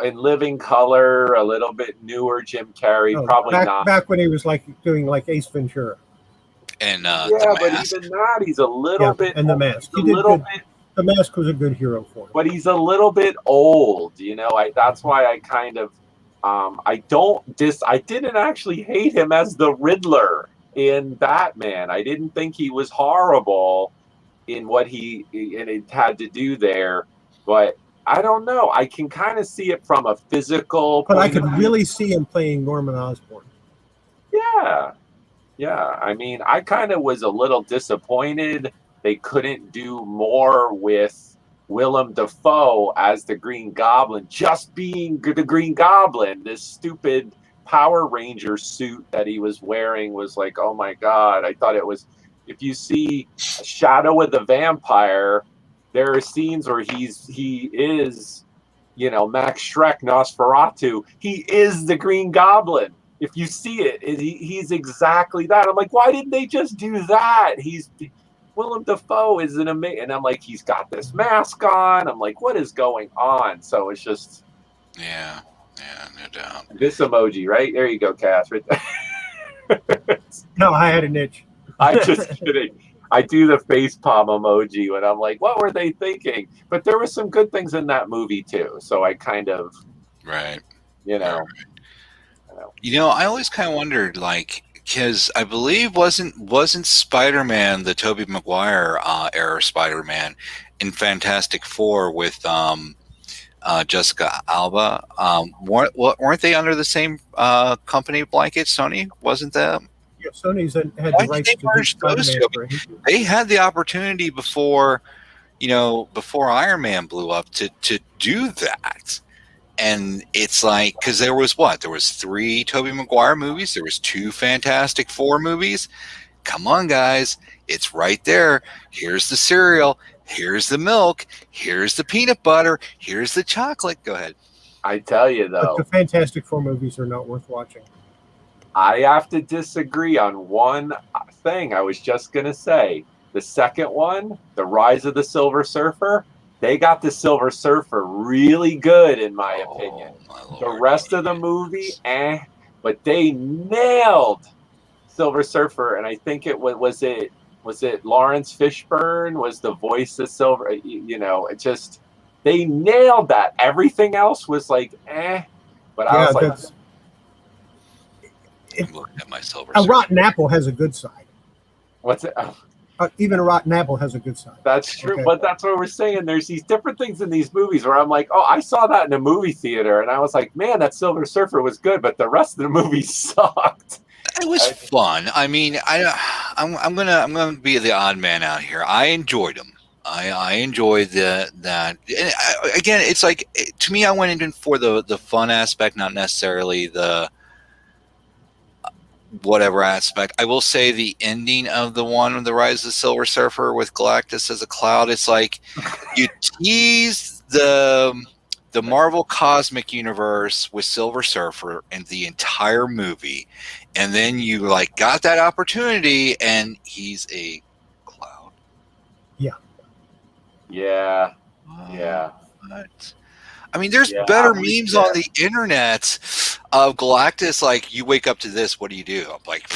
in living color, a little bit newer Jim Carrey, No, probably not. back when he was like doing like Ace Ventura. And Yeah, The but Mask. even that, he's a little bit. And The Mask. He's He a did little good. bit, The Mask was a good hero for him. but he's a little bit old. You know, that's why I kind of, I didn't actually hate him as the Riddler in Batman. I didn't think he was horrible in what it had to do there, but I don't know. I can kind of see it from a physical But I point of could view. really see him playing Norman Osborn. Yeah. Yeah. I mean, I kind of was a little disappointed they couldn't do more with Willem Dafoe as the Green Goblin, just being the Green Goblin. This stupid Power Ranger suit that he was wearing was like, oh my God. I thought it was, if you see a Shadow of the Vampire, there are scenes where he is, Max Schreck, Nosferatu. He is the Green Goblin. If you see it, he's exactly that. I'm like, why didn't they just do that? Willem Dafoe is an amazing, and I'm like, he's got this mask on. I'm like, what is going on? So it's just, Yeah, no doubt. this emoji, right? There you go, Cass. Right there. No, I had an itch. I'm just kidding. I do the face palm emoji when I'm like, what were they thinking? But there were some good things in that movie too. So I kind of, Right. Right. I always kind of wondered, like, because I believe wasn't Spider-Man, the Tobey Maguire era Spider-Man, in Fantastic Four with Jessica Alba? Weren't they under the same company blanket? Sony wasn't that? Yeah, Sony's had the rights to do Spider-Man. They had the opportunity before Iron Man blew up to do that. And it's like, because there was 3 Tobey Maguire movies, there was 2 Fantastic Four movies. Come on, guys, it's right there. Here's the cereal, here's the milk, here's the peanut butter, here's the chocolate. Go ahead. I tell you though, but the Fantastic Four movies are not worth watching. I have to disagree on one thing. I was just gonna say, the second one, The Rise of the Silver Surfer. They got the Silver Surfer really good, in my opinion. The rest of the movie, but they nailed Silver Surfer, and I think it was it Lawrence Fishburne was the voice of Silver. It just, they nailed that. Everything else was like, but I was like, I'm looking at my Silver a Surfer. rotten apple has a good side. What's it? Even a rotten apple has a good side. That's true, but that's what we're saying. There's these different things in these movies where I'm like, oh, I saw that in a movie theater, and I was like, man, that Silver Surfer was good, but the rest of the movie sucked. It was fun. I mean, I'm gonna be the odd man out here. I enjoyed them. I enjoyed that. And again, it's like, to me, I went in for the fun aspect, not necessarily the whatever aspect. I will say the ending of the one, The Rise of the Silver Surfer with Galactus as a cloud, it's like you tease the Marvel Cosmic Universe with Silver Surfer and the entire movie, and then you like got that opportunity and he's a cloud. Yeah. What? I mean, there's better memes on the internet of Galactus. Like, you wake up to this, what do you do? I'm like,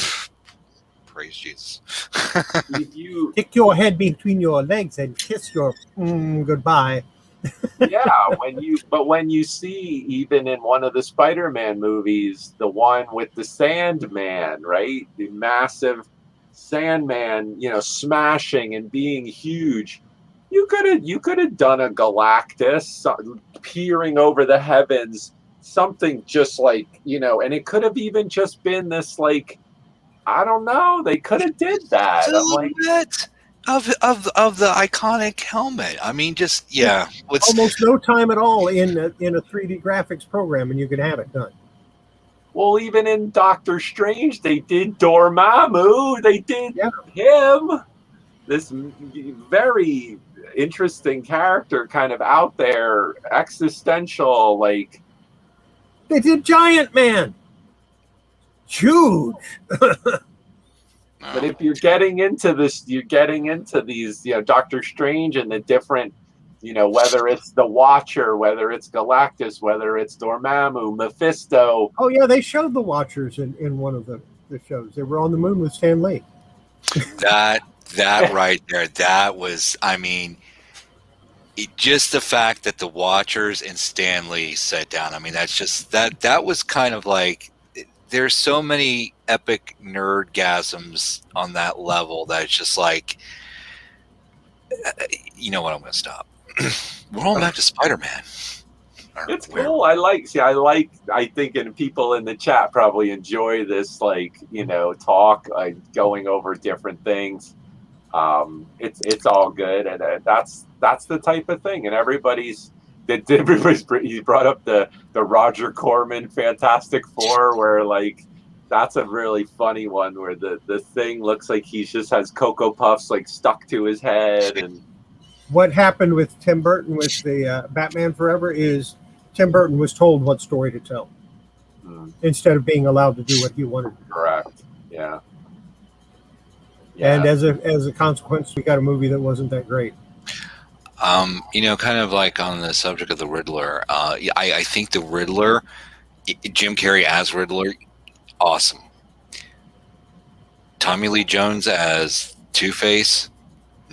praise Jesus. Stick your head between your legs and kiss your goodbye. when you see, even in one of the Spider-Man movies, the one with the Sandman, right? The massive Sandman, smashing and being huge. You could have done a Galactus peering over the heavens, something just like, and it could have even just been this, like, I don't know, they could have did that. A little bit of the iconic helmet. I mean, just almost no time at all in a 3D graphics program, and you could have it done. Well, even in Doctor Strange, they did Dormammu. They did him. This very interesting character, kind of out there, existential, like. They did Giant Man. Huge. But if you're getting into this, you're getting into these, Doctor Strange and the different You know, whether it's the Watcher, whether it's Galactus, whether it's Dormammu, Mephisto. Oh yeah, they showed the Watchers in one of the shows. They were on the moon with Stan Lee. That right there, that was, I mean, just the fact that the Watchers and Stan Lee sat down. I mean, that's just that was kind of like, there's so many epic nerdgasms on that level that it's just like, you know what, I'm going to stop. We're all back to Spider-Man. It's cool. I think, and people in the chat probably enjoy this, like, you know, talk, like going over different things. It's all good, and that's the type of thing. And he brought up the Roger Corman Fantastic Four, where like that's a really funny one where the thing looks like he just has Cocoa Puffs like stuck to his head. And what happened with Tim Burton with the Batman Forever is Tim Burton was told what story to tell instead of being allowed to do what he wanted. Correct. Yeah. And as a consequence, we got a movie that wasn't that great. You know, kind of like on the subject of the Riddler, I think the Riddler, Jim Carrey as Riddler, awesome. Tommy Lee Jones as Two-Face,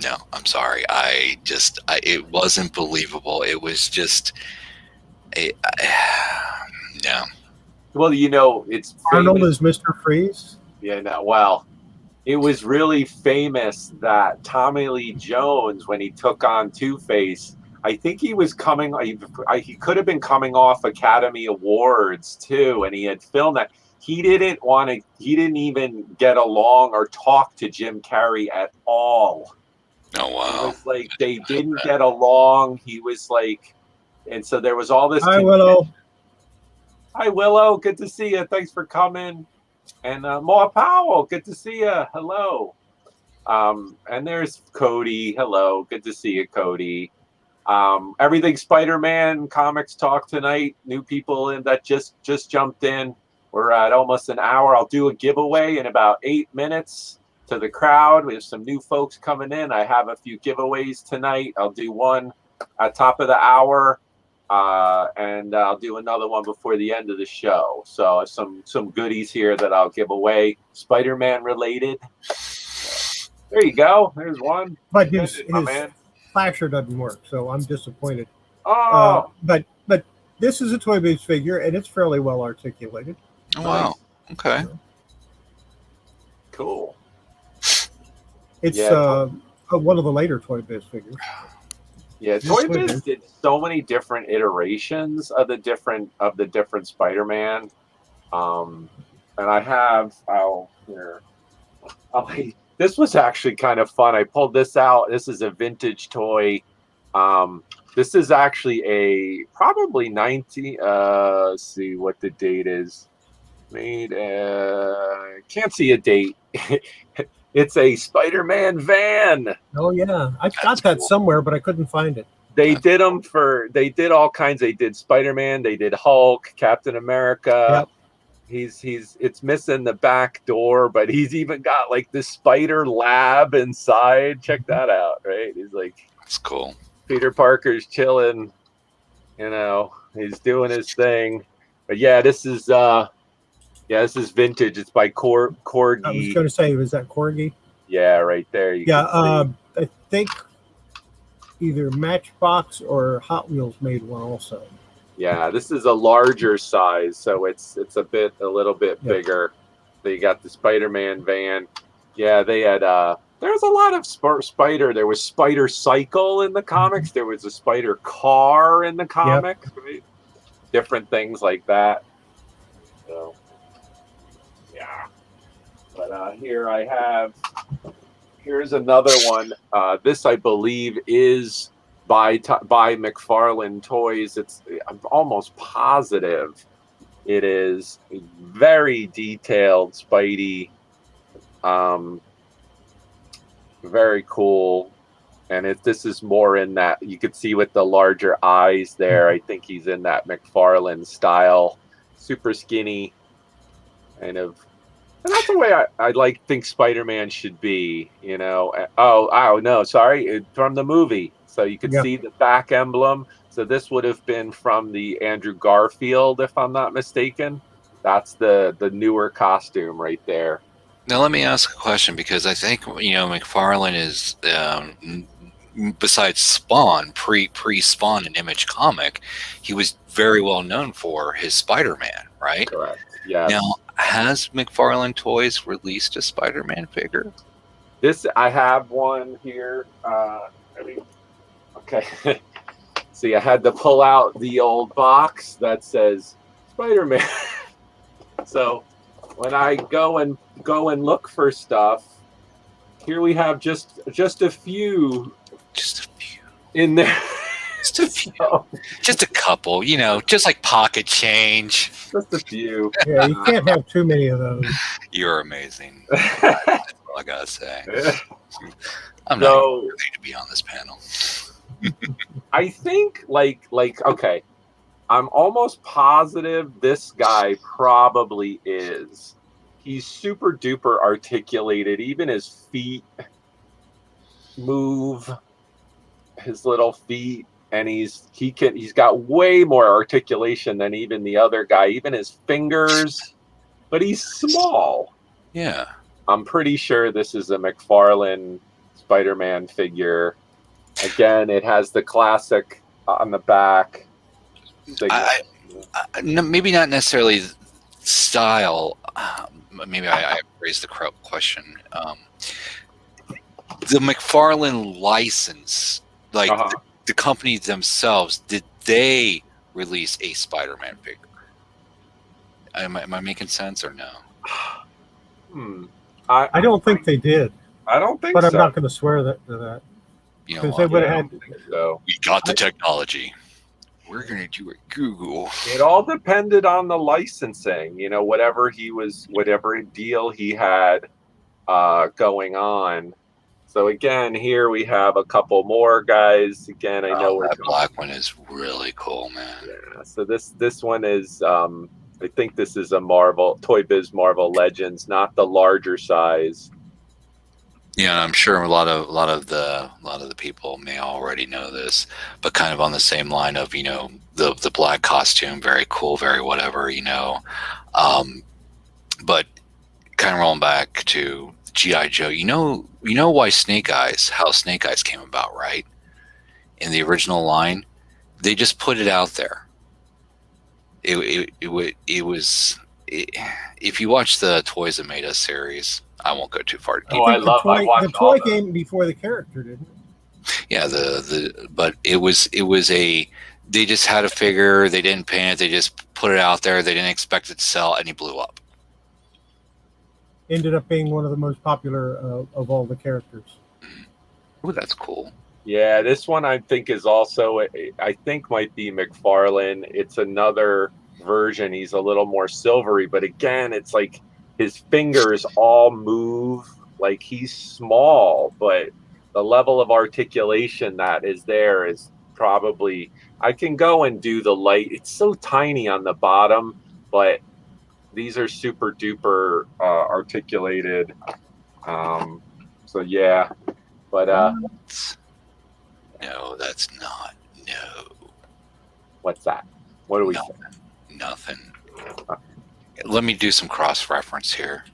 no, I'm sorry. It wasn't believable. It was just, no. Well, you know, it's Arnold is Mr. Freeze. Yeah, no, well, it was really famous that Tommy Lee Jones, when he took on Two-Face, I think he was he could have been coming off Academy Awards too, and he had filmed that. He didn't even get along or talk to Jim Carrey at all. Oh, wow. It was like they didn't get along. He was like, and so there was all this. Hi, Willow. Hi, Willow. Good to see you. Thanks for coming. And Moa Powell, good to see you. Hello. And there's Cody. Hello. Good to see you, Cody. Everything Spider-Man comics talk tonight. New people in that just jumped in. We're at almost an hour. I'll do a giveaway in about 8 minutes to the crowd. We have some new folks coming in. I have a few giveaways tonight. I'll do one at top of the hour. And I'll do another one before the end of the show. So some goodies here that I'll give away, Spider-Man related. There you go. There's one. But his flasher doesn't work, so I'm disappointed. Oh, but this is a Toy Biz figure, and it's fairly well articulated. Oh, wow. Okay. Cool. It's one of the later Toy Biz figures. Yeah, Toy Biz did so many different iterations of the different Spider-Man, and I have here. This was actually kind of fun. I pulled this out. This is a vintage toy. This is actually probably 19. Let's see what the date is. Made. Can't see a date. It's a Spider-Man van. Oh yeah, I got that somewhere, but I couldn't find it. They did them they did all kinds. They did Spider-Man. They did Hulk, Captain America. Yep. It's missing the back door, but he's even got like the spider lab inside. Check that out, right? He's like, that's cool. Peter Parker's chilling. You know, he's doing his thing. But yeah, this is vintage. It's by Corgi. I was going to say, was that Corgi? Yeah, right there. I think either Matchbox or Hot Wheels made one also. Yeah, this is a larger size, so it's a little bit bigger. They got the Spider-Man van. Yeah, they had there was a lot of Spider. There was Spider Cycle in the comics. There was a Spider Car in the comics. Yep. Right? Different things like that. So, yeah. But here I have. Here's another one. This, I believe, is by McFarlane Toys. I'm almost positive it is a very detailed Spidey. Very cool. And this is more in that, you could see with the larger eyes there. I think he's in that McFarlane style. Super skinny, kind of And that's the way I like think Spider-Man should be, you know. Oh no, sorry, from the movie. So you could Yeah. see the back emblem. So this would have been from the Andrew Garfield, if I'm not mistaken. That's the newer costume right there. Now let me ask a question, because I think McFarlane is besides Spawn, pre-Spawn and Image comic, he was very well known for his Spider-Man, right? Correct. Yes. Now, has McFarlane Toys released a Spider-Man figure? This I have one here. Okay. See, I had to pull out the old box that says Spider-Man. So when I go and look for stuff, here we have just a few Just a few. in there. Just a few. Just a couple, just like pocket change. Just a few. Yeah, you can't have too many of those. You're amazing. That's all I gotta say. I'm not worthy to be on this panel. I think like okay, I'm almost positive this guy probably is. He's super duper articulated. Even his feet move, his little feet, and he's got way more articulation than even the other guy. Even his fingers, but he's small. Yeah, I'm pretty sure this is a McFarlane Spider-Man figure. Again, it has the classic on the back. Maybe not necessarily style. Maybe I raised the question. The McFarlane license, like the company themselves, did they release a Spider-Man figure? Am I making sense or no? I don't think they did. I don't think but so. I'm not going to swear to that. Because they would have had. So. We got the technology. We're going to do a Google. It all depended on the licensing, whatever deal he had going on. So again, here we have a couple more guys. Again, I know that black one is really cool, man. Yeah. So this one is, I think this is a Toy Biz Marvel Legends, not the larger size. Yeah, I'm sure a lot of the people may already know this, but kind of on the same line of the black costume, very cool, very whatever, but kind of rolling back to G.I. Joe, why how Snake Eyes came about, right? In the original line, they just put it out there. It was if you watch the Toys That Made Us series, I won't go too far. The toy came before the character, didn't it? Yeah, but it was they just had a figure, they didn't paint it, they just put it out there, they didn't expect it to sell, and he blew up. Ended up being one of the most popular of all the characters. Oh, that's cool. Yeah, this one I think is also might be McFarlane. It's another version. He's a little more silvery, but again, it's like his fingers all move. Like he's small, but the level of articulation that is there is probably. I can go and do the light. It's so tiny on the bottom, but these are super duper articulated. So yeah, but no, that's not. No. What's that? What do we say? Nothing. Let me do some cross-reference here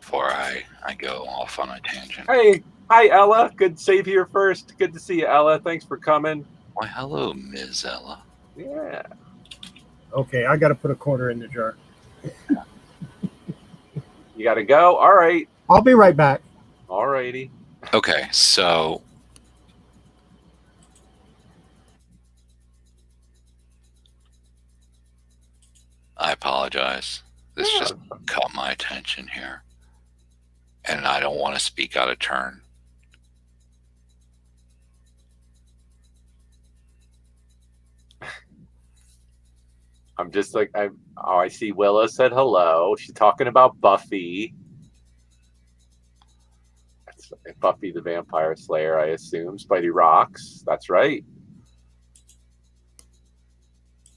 before I go off on a tangent. Hey, hi Ella. Good save here first. Good to see you, Ella. Thanks for coming. Why, hello, Ms. Ella. Yeah. Okay, I got to put a quarter in the jar. You got to go? All right. I'll be right back. All righty. Okay, so I apologize. This just caught my attention here. And I don't want to speak out of turn. I'm just like, I see Willa said hello. She's talking about Buffy. That's Buffy the Vampire Slayer, I assume. Spidey rocks. That's right.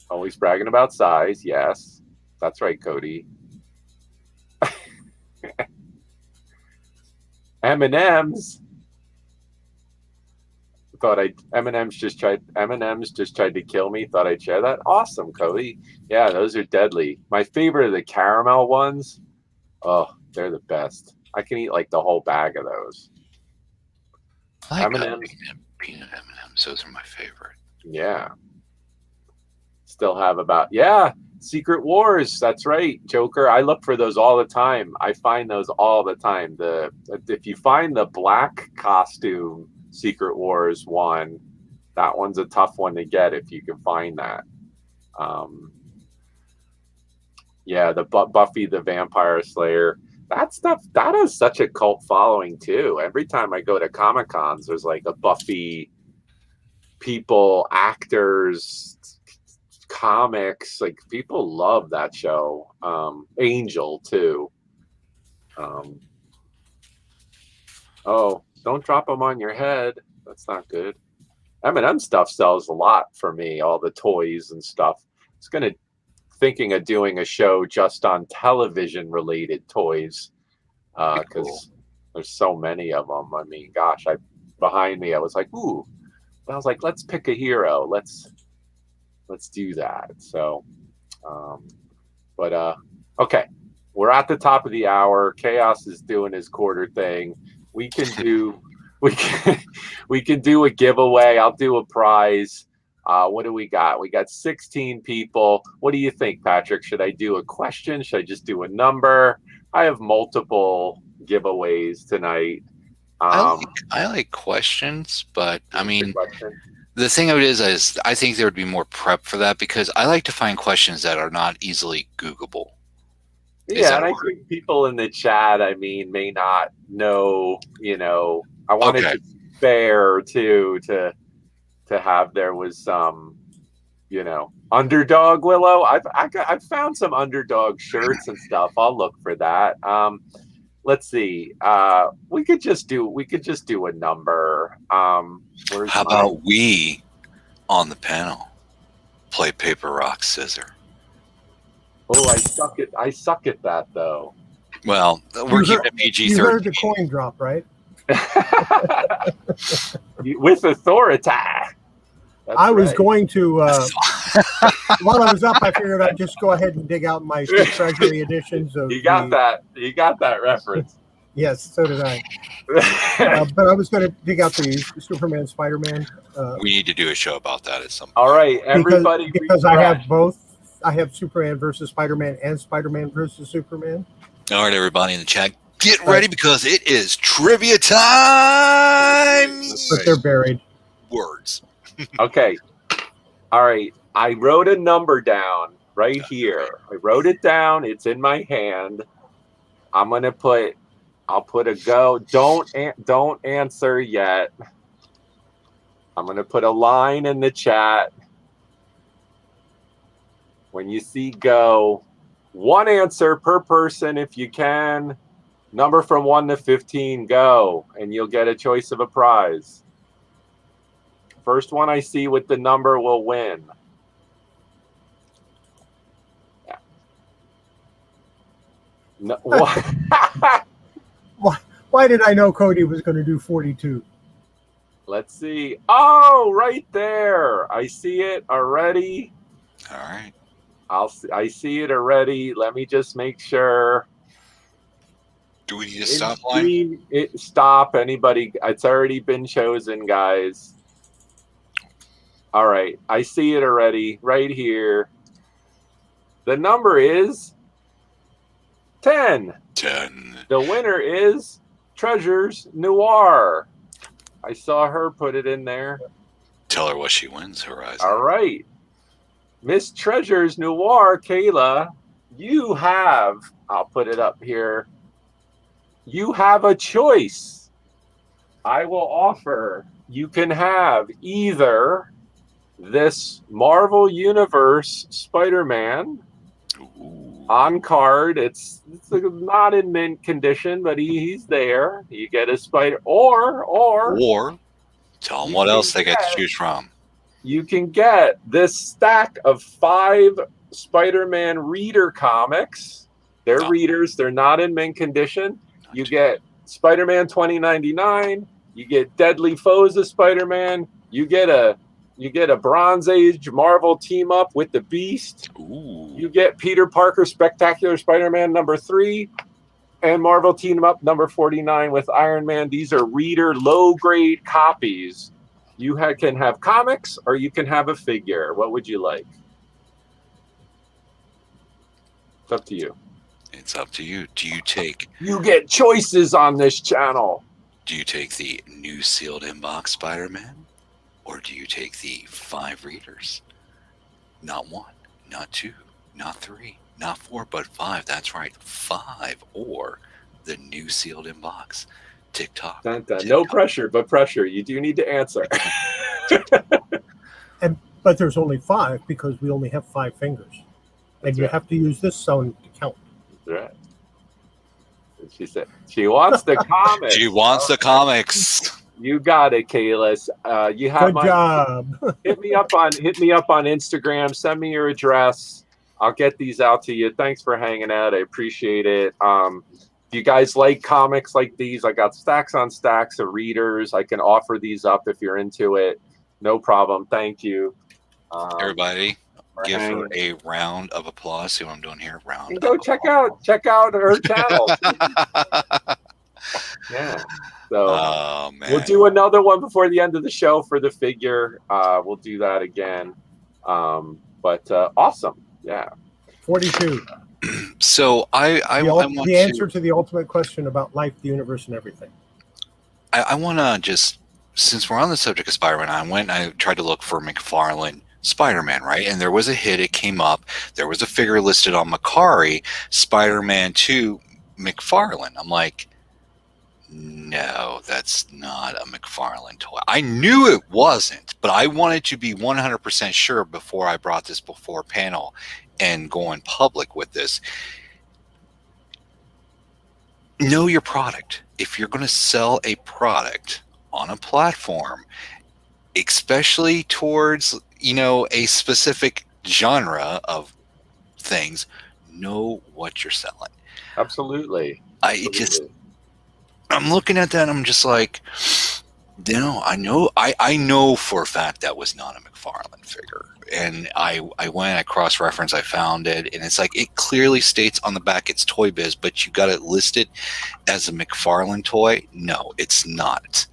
Always bragging about size. Yes. That's right, Cody. M&M's. M&M's just tried to kill me. Thought I'd share that. Awesome, Cody. Yeah, those are deadly. My favorite are the caramel ones. Oh, they're the best. I can eat like the whole bag of those. I like peanut M&M's. Those are my favorite. Yeah. Still have Secret Wars. That's right, Joker. I look for those all the time. I find those all the time. If you find the black costume Secret Wars one, that one's a tough one to get if you can find that. The Buffy the Vampire Slayer. That stuff, that has such a cult following too. Every time I go to Comic-Cons, there's like a Buffy people, actors, comics. Like, people love that show. Angel too. Oh, don't drop them on your head. That's not good. M&M stuff sells a lot for me. All the toys and stuff. Thinking of doing a show just on television related toys, because there's so many of them. I mean, gosh, behind me I was like, ooh, but I was like, let's pick a hero. Let's do that. So, okay, we're at the top of the hour. Chaos is doing his quarter thing. We can do a giveaway. I'll do a prize. What do we got? We got 16 people. What do you think, Patrick? Should I do a question? Should I just do a number? I have multiple giveaways tonight. I like questions, but I mean, the thing of it is I think there would be more prep for that, because I like to find questions that are not easily Googleable. Yeah, and I think people in the chat, may not know, I wanted to be fair too, to have, there was some, underdog Willow. I've found some underdog shirts and stuff. I'll look for that. Let's see. We could just do a number. How about we on the panel play paper, rock, scissors? Oh, I suck at that though. Well, we're keeping it PG-13. You heard the coin drop, right? With authority. I was going to, while I was up, I figured I'd just go ahead and dig out my Treasury editions of. You got that reference. Yes, so did I. But I was going to dig out the Superman, Spider-Man. We need to do a show about that at some point. All right, everybody. Because I have both. I have Superman versus Spider-Man and Spider-Man versus Superman. All right, everybody in the chat, get ready, because it is trivia time. But they're buried. Words. Okay. All right. I wrote a number down right here. I wrote it down. It's in my hand. I'll put a go. Don't answer yet. I'm going to put a line in the chat. When you see go, one answer per person if you can. Number from 1 to 15, go, and you'll get a choice of a prize. First one I see with the number will win. Yeah. No, why did I know Cody was going to do 42? Let's see. Oh, right there. I see it already. All right. I see it already. Let me just make sure. Do we need a stop line? Stop. Anybody? It's already been chosen, guys. All right. I see it already right here. The number is 10. 10. The winner is Treasures Noir. I saw her put it in there. Tell her what she wins, Horizon. All right. Miss Treasures Noir, Kayla, you have, I'll put it up here, you have a choice. I will offer, you can have either this Marvel Universe Spider-Man on card. It's not in mint condition, but he's there. You get a spider, or tell them what else they get to choose from. You can get this stack of 5 Spider-Man reader comics. They're readers. They're not in mint condition. You get Spider-Man 2099. You get Deadly Foes of Spider-Man. You get a Bronze Age Marvel team up with the Beast. Ooh. You get Peter Parker Spectacular Spider-Man #3 and Marvel team up #49 with Iron Man. These are reader low-grade copies. You can have comics or you can have a figure. What would you like? It's up to you. It's up to you. You get choices on this channel. Do you take the new sealed inbox Spider-Man? Or do you take the 5 readers? Not 1, not 2, not 3, not 4, but 5. That's right, 5. Or the new sealed inbox. TikTok. Dun, dun. No pressure, but pressure. You do need to answer. But there's only 5 because we only have 5 fingers. And you have to use this zone to count. That's right. She said she wants the comics. She wants the comics. You got it, Kalis. You have Good job. hit me up on Instagram. Send me your address. I'll get these out to you. Thanks for hanging out. I appreciate it. If you guys like comics like these, I got stacks on stacks of readers. I can offer these up if you're into it. No problem. Thank you. Everybody, give her a round of applause. See what I'm doing here? And go check out her channel. Yeah. So we'll do another one before the end of the show for the figure. We'll do that again. But awesome. Yeah. 42. So I want the answer to the ultimate question about life, the universe, and everything. I want to just, since we're on the subject of Spider-Man, I tried to look for McFarlane Spider-Man, right? And there was a hit. It came up. There was a figure listed on Macari, Spider-Man 2 McFarlane. I'm like, no, that's not a McFarlane toy. I knew it wasn't, but I wanted to be 100% sure before I brought this before panel and going public with this. Know your product. If you're going to sell a product on a platform, especially towards, a specific genre of things, know what you're selling. Absolutely. I'm looking at that and I'm just like, I know for a fact that was not a McFarlane figure. And I went, I cross-referenced, I found it, and it's like, it clearly states on the back it's Toy Biz, but you got it listed as a McFarlane toy. No, it's not.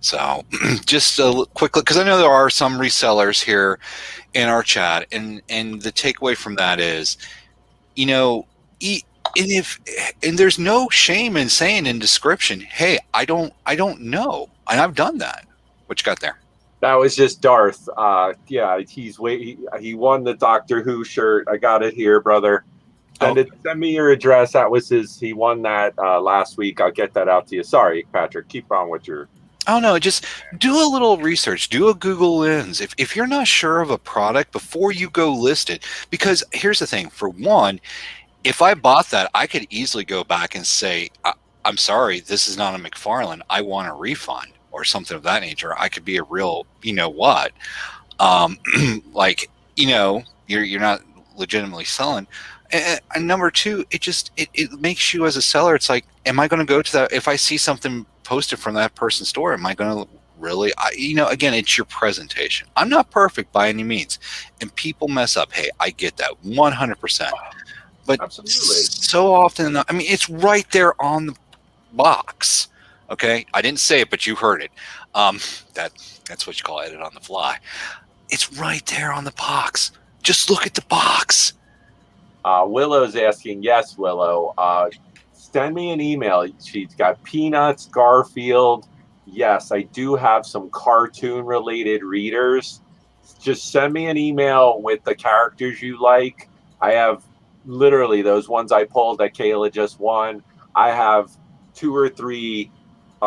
So just a quick look, because I know there are some resellers here in our chat, and the takeaway from that is, and there's no shame in saying in description, hey, I don't know, and I've done that. What you got there? That was just Darth. Yeah, he won the Doctor Who shirt. I got it here, brother. Send me your address. That was he won that last week. I'll get that out to you. Sorry, Patrick. Keep on with your. Oh no, just do a little research. Do a Google Lens. If you're not sure of a product before you go list it, because here's the thing. For one, if I bought that, I could easily go back and say, I'm sorry, this is not a McFarlane. I want a refund or something of that nature. I could be a real, what, you're not legitimately selling. And number two, it makes you as a seller. It's like, am I going to go to that? If I see something posted from that person's store, am I going to really, again, it's your presentation. I'm not perfect by any means, and people mess up. Hey, I get that 100%. But absolutely. So often, it's right there on the box. Okay, I didn't say it, but you heard it. That's what you call edit on the fly. It's right there on the box. Just look at the box. Willow's asking, yes, Willow. Send me an email. She's got Peanuts, Garfield. Yes, I do have some cartoon-related readers. Just send me an email with the characters you like. I have literally those ones I pulled that Kayla just won. I have 2 or 3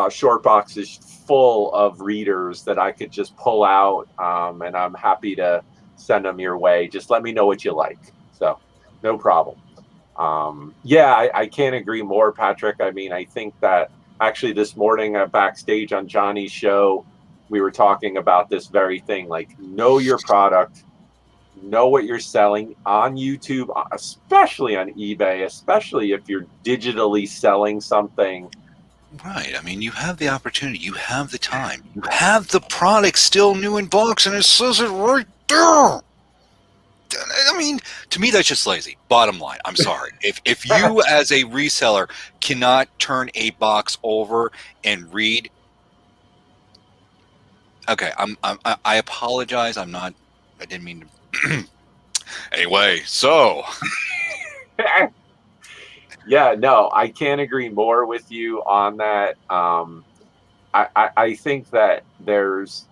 short boxes full of readers that I could just pull out, and I'm happy to send them your way. Just let me know what you like. So no problem. I can't agree more, Patrick. I think that actually this morning backstage on Johnny's show, we were talking about this very thing. Like, know your product, know what you're selling on YouTube, especially on eBay, especially if you're digitally selling something. Right. I mean, you have the opportunity. You have the time. You have the product still new in box, and it says it right there. I mean, to me, that's just lazy. Bottom line, I'm sorry. If you as a reseller cannot turn a box over and read, okay, I apologize. I'm not. I didn't mean to. Anyway, so Yeah, no, I can't agree more with you on that. I think that there's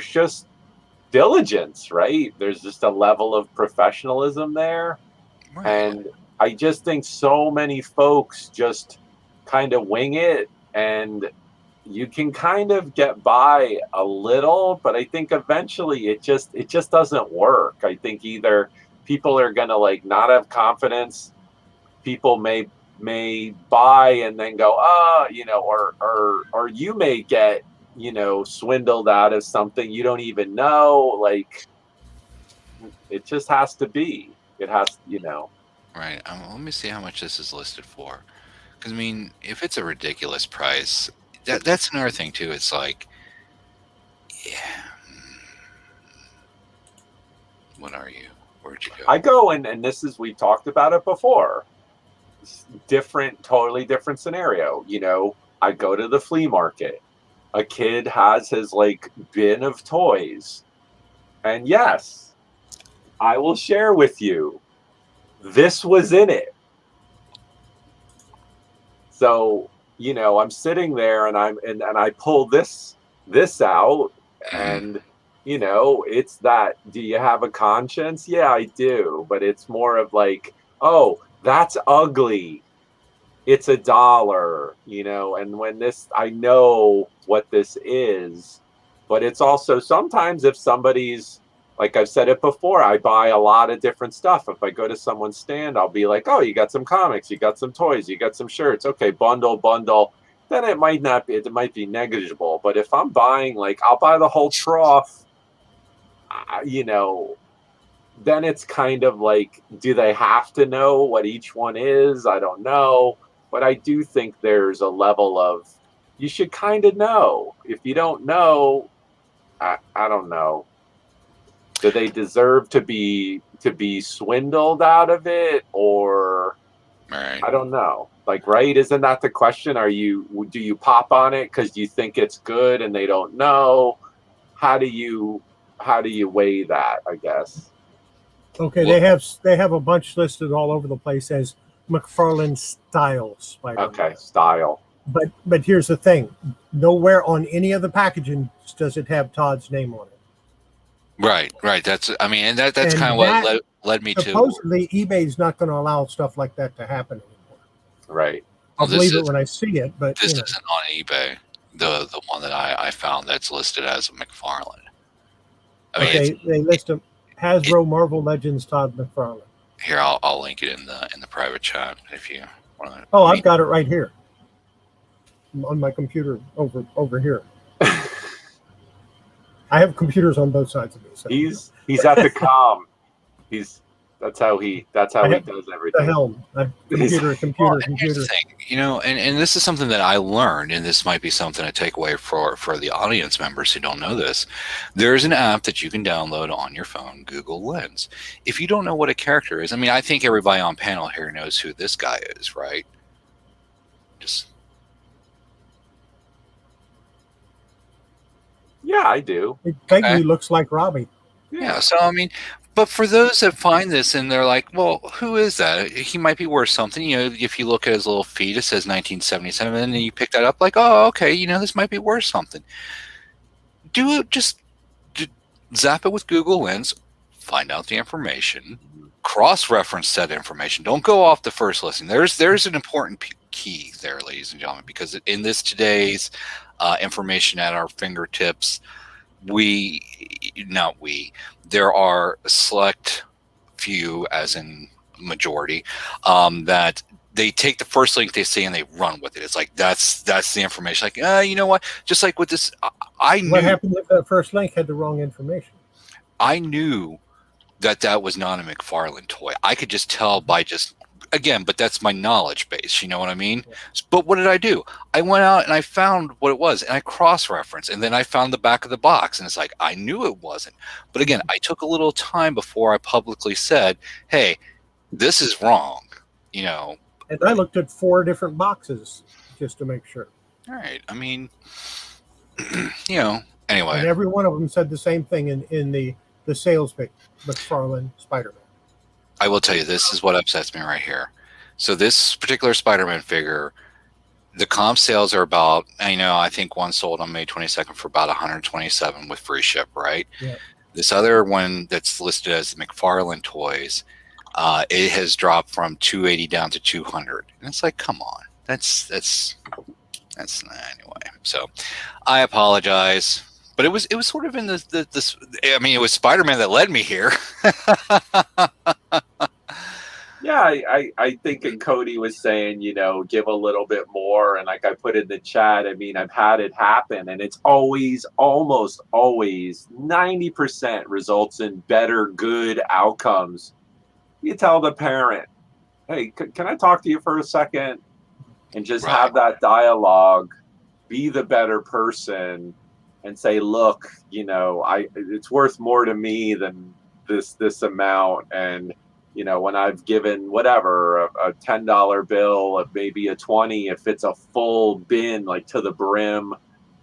just diligence, right? There's just a level of professionalism there. right. And I just think so many folks just kind of wing it, and you can kind of get by a little, but I think eventually it just doesn't work. I think either people are going to like not have confidence, people may buy and then go, or you may get, swindled out of something you don't even know. Like, it just has to be. It has. Right. Let me see how much this is listed for. Because I mean, if it's a ridiculous price, that's another thing too. It's like, yeah, what are you? Where'd you go? I go and this is, we talked about it before. Different, totally different scenario. I go to the flea market. A kid has his like bin of toys. And yes, I will share with you, this was in it. So, I'm sitting there and I pull this out, and it's that, do you have a conscience? Yeah, I do. But it's more of like, oh, that's ugly. It's $1, and when I know what this is, but it's also sometimes if somebody's, like I've said it before, I buy a lot of different stuff. If I go to someone's stand, I'll be like, oh, you got some comics, you got some toys, you got some shirts. Okay, bundle. Then it might not be, it might be negligible. But if I'm buying, like, I'll buy the whole trough, then it's kind of like, do they have to know what each one is? I don't know. But I do think there's a level of, you should kind of know. If you don't know, I don't know. Do they deserve to be swindled out of it, or Right. I don't know. Like, right? Isn't that the question? Do you pop on it because you think it's good and they don't know? How do you weigh that, I guess? Okay, Well, they have a bunch listed all over the place as McFarlane style Spider-Man. Okay, style. But here's the thing: nowhere on any of the packaging does it have Todd's name on it. right. That's. I mean, and that's And kind of that what led me to. supposedly eBay's not going to allow stuff like that to happen anymore. Right. I'll believe it when I see it, but This isn't on eBay. The one that I found that's listed as a McFarlane. I mean, okay, they list them Hasbro Marvel Legends Todd McFarlane. here I'll link it in the private chat if you want to. Oh, I've got it right here on my computer over here. I have computers on both sides of me. So. He's at the com. That's how he does everything. The helm. Computer. Well, here's the thing, and this is something that I learned, and this might be something to take away for the audience members who don't know this. There's an app that you can download on your phone, Google Lens. If you don't know what a character is, I mean, I think everybody on panel here knows who this guy is, right? Yeah, I do. It vaguely looks like Robbie. Yeah, so I mean, but for those that find this and they're like, well, who is that? He might be worth something. If you look at his little feed, it says 1977, and then you pick that up like, oh, okay, this might be worth something. Just zap it with Google Lens, find out the information, cross-reference that information. Don't go off the first listing. There's an important key there, ladies and gentlemen, because in this today's information at our fingertips, there are a select few, as in majority, that they take the first link they see and they run with it. It's like that's the information. Like, you know what? Just like with this, I knew. What happened if that first link had the wrong information? I knew that was not a McFarlane toy. I could just tell by just again, but that's my knowledge base. You know what I mean? But what did I do? I went out and I found what it was, and I cross-referenced, and then I found the back of the box, and it's like I knew it wasn't. But again, I took a little time before I publicly said, "Hey, this is wrong." You know. And I looked at 4 different boxes just to make sure. All right. I mean, you know. Anyway, and every one of them said the same thing in the sales pick, McFarlane Spider-Man. I will tell you, this is what upsets me right here. So this particular Spider-Man figure, the comp sales are about, I think one sold on May 22nd for about 127 with free ship, right? Yeah. This other one that's listed as the McFarlane Toys, it has dropped from 280 down to 200. And it's like, come on. That's anyway. So I apologize. But it was sort of in this. It was Spider-Man that led me here. Yeah, I think, and Cody was saying, give a little bit more. And like I put in the chat, I've had it happen, and it's almost always 90% results in better, good outcomes. You tell the parent, hey, can I talk to you for a second? And just have that dialogue, be the better person. And say, look, it's worth more to me than this amount. And, when I've given whatever, a $10 bill, maybe a 20, if it's a full bin, like to the brim,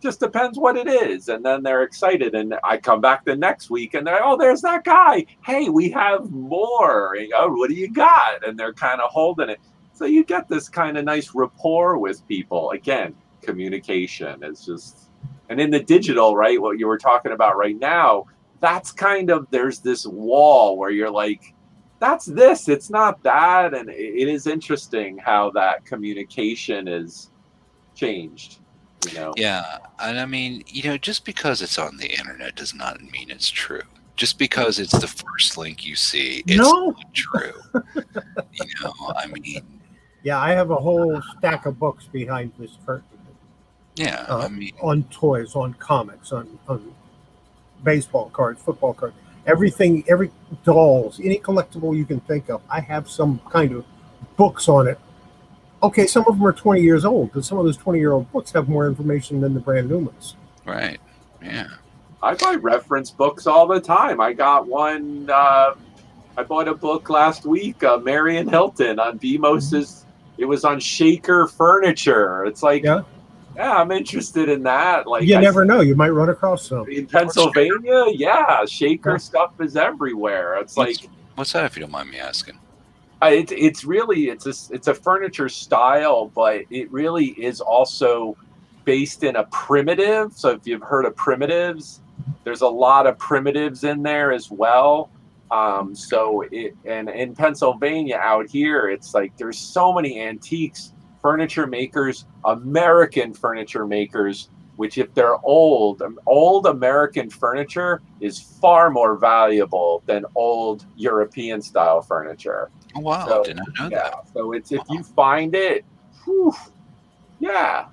just depends what it is. And then they're excited. And I come back the next week and they're, oh, there's that guy. Hey, we have more. And, oh, what do you got? And they're kind of holding it. So you get this kind of nice rapport with people. Again, communication is just... And in the digital, right, what you were talking about right now, that's kind of, there's this wall where you're like, that's this, it's not that. And it is interesting how that communication is changed, Yeah. And just because it's on the internet does not mean it's true. Just because it's the first link you see, it's not true. Yeah, I have a whole stack of books behind this curtain. Yeah, on toys, on comics, on baseball cards, football cards, everything, every dolls, any collectible you can think of. I have some kind of books on it. Okay, some of them are 20 years old, but some of those 20-year-old books have more information than the brand new ones. Right. Yeah. I buy reference books all the time. I got one. I bought a book last week, Marion Hilton on BMOS's. It was on Shaker Furniture. It's like. Yeah, I'm interested in that. Like, you never know; you might run across some in Pennsylvania. Yeah, Shaker stuff is everywhere. It's like, what's that? If you don't mind me asking, it's really it's a furniture style, but it really is also based in a primitive. So if you've heard of primitives, there's a lot of primitives in there as well. And in Pennsylvania out here, it's like there's so many antiques. Furniture makers, American furniture makers, which if they're old American furniture is far more valuable than old European style furniture. Oh, wow. So, did not know that. So it's if you find it, whew, yeah.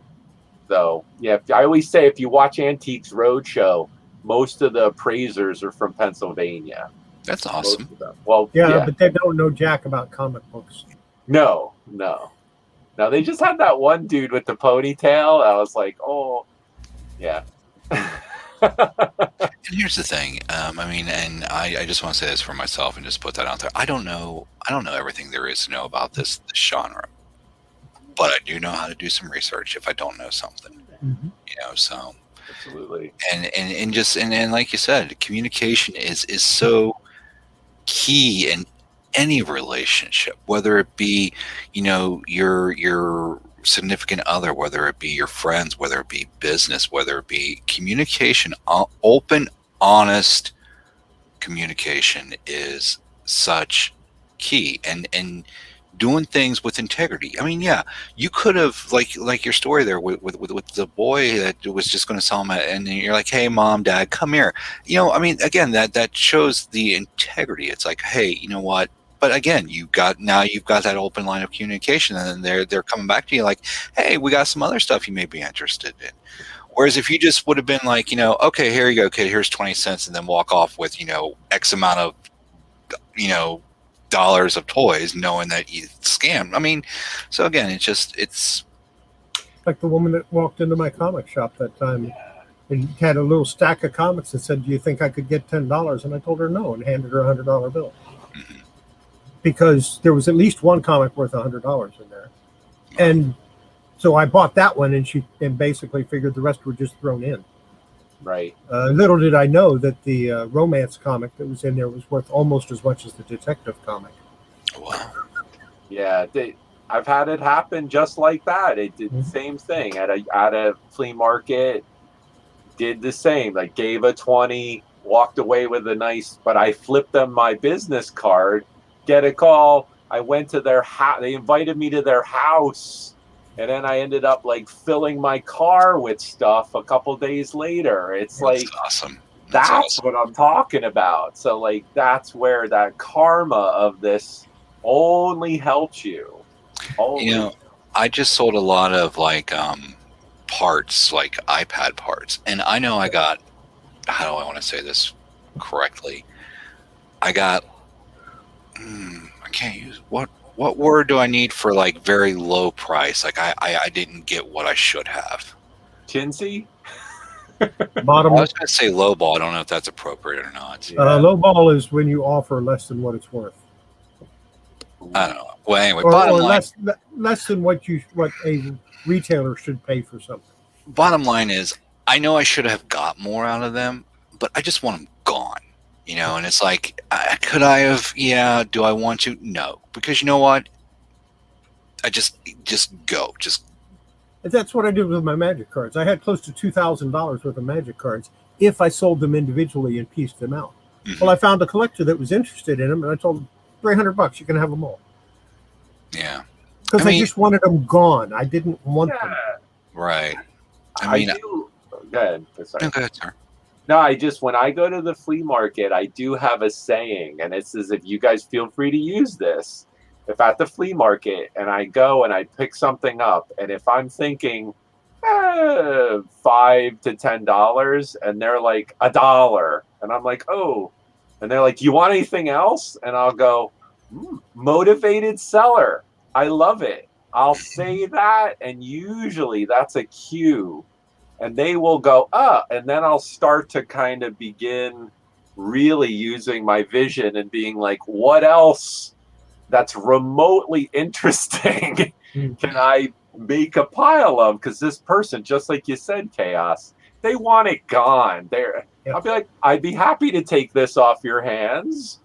So yeah, I always say if you watch Antiques Roadshow, most of the appraisers are from Pennsylvania. That's awesome. Well, yeah, but they don't know jack about comic books. No. No, they just had that one dude with the ponytail. I was like, oh, yeah. And here's the thing. And I just want to say this for myself and just put that out there. I don't know everything there is to know about this genre, but I do know how to do some research if I don't know something. Mm-hmm. So absolutely. And like you said, communication is so key in any relationship, whether it be, your significant other, whether it be your friends, whether it be business, whether it be communication, open, honest communication is such key, and doing things with integrity. You could have like your story there with the boy that was just going to sell him, and you're like, hey, mom, dad, come here. Again, that shows the integrity. It's like, hey, you know what? But again, you've got that open line of communication, and then they're coming back to you like, hey, we got some other stuff you may be interested in. Whereas if you just would have been like, okay, here you go, kid, here's 20 cents, and then walk off with, X amount of, dollars of toys, knowing that you scammed. I mean, so again, it's like the woman that walked into my comic shop that time and had a little stack of comics and said, "Do you think I could get $10?" And I told her no, and handed her a $100 bill because there was at least one comic worth $100 in there, and so I bought that one, and basically figured the rest were just thrown in. Right. Little did I know that the romance comic that was in there was worth almost as much as the detective comic. Wow. Yeah, I've had it happen just like that. It did the same thing at a flea market. Did the same. Like gave a 20, walked away with a nice. But I flipped them my business card. Get a call. I went to their house. They invited me to their house, and then I ended up like filling my car with stuff a couple days later. It's That's like awesome. That's awesome. what I'm talking about. So like that's where that karma of this only helps you. Only. You know, I just sold a lot of like parts, like iPad parts, and I know I got. How do I want to say this correctly? I got. I can't use what word do I need for like very low price? Like I didn't get what I should have. Chintzy? Bottom. I was going to say low ball. I don't know if that's appropriate or not. Low ball is when you offer less than what it's worth. I don't know. Well, anyway, or bottom line, less than what a retailer should pay for something. Bottom line is, I know I should have got more out of them, but I just want them gone. You know, and it's like, could I have? Yeah. Do I want to? No, because you know what? I just go. That's what I did with my magic cards. I had close to $2,000 worth of magic cards if I sold them individually and pieced them out. Mm-hmm. Well, I found a collector that was interested in them, and I told him, $300, you can have them all. Yeah. Because I just wanted them gone. I didn't want them. Right. I do. Go ahead. Sorry. No, go ahead, sir. No, when I go to the flea market, I do have a saying, and it says, if you guys feel free to use this, if at the flea market and I go and I pick something up, and if I'm thinking $5 to $10, and they're like $1, and I'm like, oh, and they're like, do you want anything else? And I'll go, motivated seller. I love it. I'll say that, and usually that's a cue. And they will go, and then I'll start to kind of begin really using my vision and being like, what else that's remotely interesting can I make a pile of? Because this person, just like you said, Chaos, they want it gone. I'll be like, I'd be happy to take this off your hands.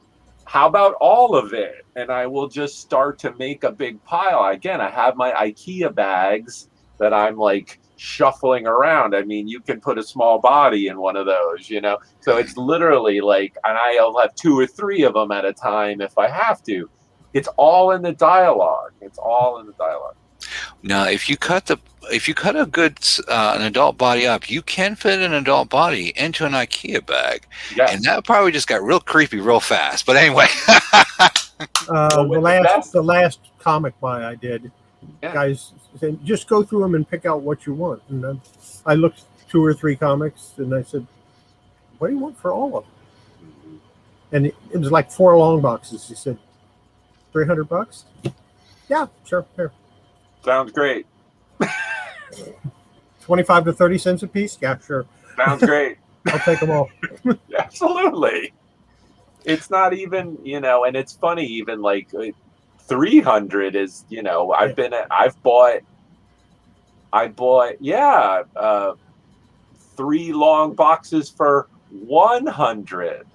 How about all of it? And I will just start to make a big pile. Again, I have my IKEA bags that I'm like shuffling around. I mean, you can put a small body in one of those, you know? So it's literally like, and I'll have 2 or 3 of them at a time if I have to. It's all in the dialogue. It's all in the dialogue. Now, if you cut a good an adult body up, you can fit an adult body into an IKEA bag, and that probably just got real creepy real fast. But anyway, the last comic buy I did, guys said just go through them and pick out what you want. And I looked 2 or 3 comics, and I said, "What do you want for all of them?" And it was like 4 long boxes. He said, $300? Yeah, sure, here. Sounds great. 25 to 30 cents a piece? Yeah, sure. Sounds great. I'll take them all. Absolutely. It's not even, and it's funny, even like 300 is, I bought 3 long boxes for 100.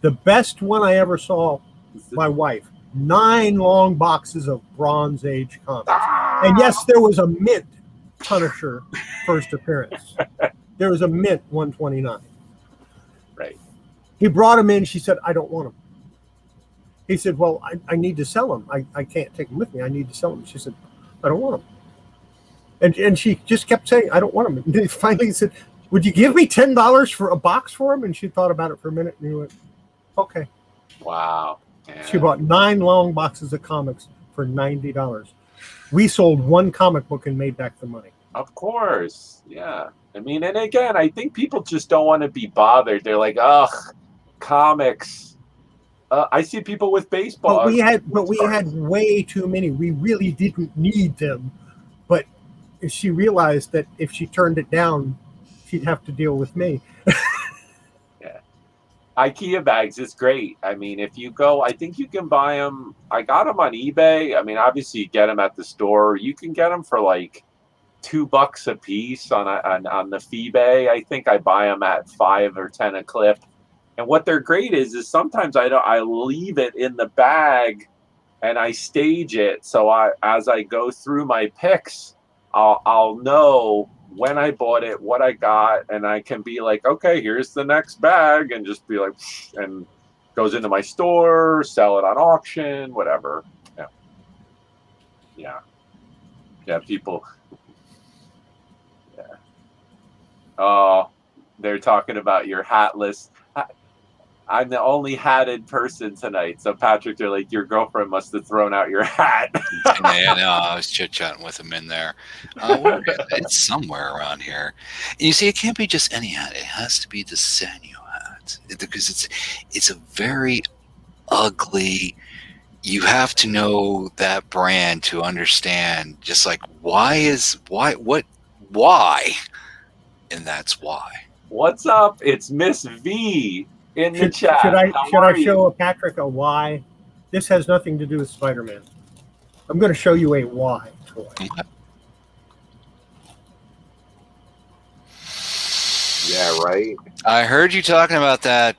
The best one I ever saw, my wife, 9 long boxes of Bronze Age comics. And yes, there was a Mint Punisher first appearance. There was a Mint 129. Right. He brought them in. She said, I don't want them. He said, well, I need to sell them. I can't take them with me. I need to sell them. She said, I don't want them. And she just kept saying, I don't want them. And finally he said, would you give me $10 for a box for them? And she thought about it for a minute and he went, okay. Wow. Yeah. She bought 9 long boxes of comics for $90. We sold 1 comic book and made back the money. Of course. Yeah. I mean, and again, I think people just don't want to be bothered. They're like, ugh, comics. I see people with baseball. But we had way too many. We really didn't need them. But she realized that if she turned it down, she'd have to deal with me. Yeah. IKEA bags is great. I mean, if you go, I think you can buy them. I got them on eBay. I mean, obviously you get them at the store. You can get them for like $2 a piece on the Feebay. I think I buy them at 5 or 10 a clip. And what they're great is sometimes I leave it in the bag and I stage it. So as I go through my picks, I'll know when I bought it, what I got, and I can be like, okay, here's the next bag, and just be like, and goes into my store, sell it on auction, whatever. Yeah. People. Yeah. Oh, they're talking about your hat list. I'm the only hatted person tonight. So Patrick, they're like, your girlfriend must have thrown out your hat. Yeah, no, I was chit-chatting with him in there. It's somewhere around here. And you see, it can't be just any hat. It has to be the Sanyo hat. Because it's a very ugly... You have to know that brand to understand just like why? And that's why. What's up? It's Miss V. In the chat. Should I show Patrick a Y? This has nothing to do with Spider-Man. I'm going to show you a Y toy. Okay. Yeah, right. I heard you talking about that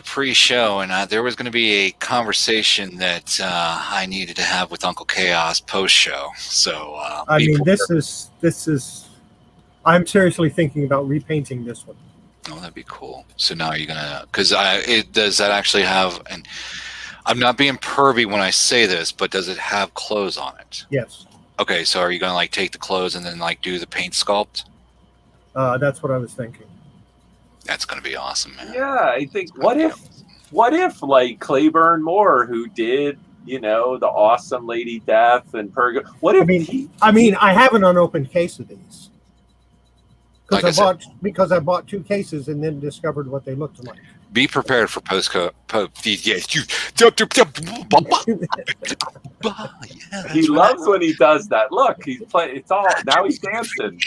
pre-show, and there was going to be a conversation that I needed to have with Uncle Chaos post-show. So I mean, this is. I'm seriously thinking about repainting this one. Oh, that'd be cool. So now you're gonna, because does that actually have? And I'm not being pervy when I say this, but does it have clothes on it? Yes. Okay, so are you gonna like take the clothes and then like do the paint sculpt? That's what I was thinking. That's gonna be awesome, man. Yeah, I think. What if like Claiborne Moore, who did the awesome Lady Death and Purga? What if I mean, I have an unopened case of these. Because I bought 2 cases and then discovered what they looked like. Be prepared for postcode. He loves when he does that. Look, he's playing. It's all now. He's dancing.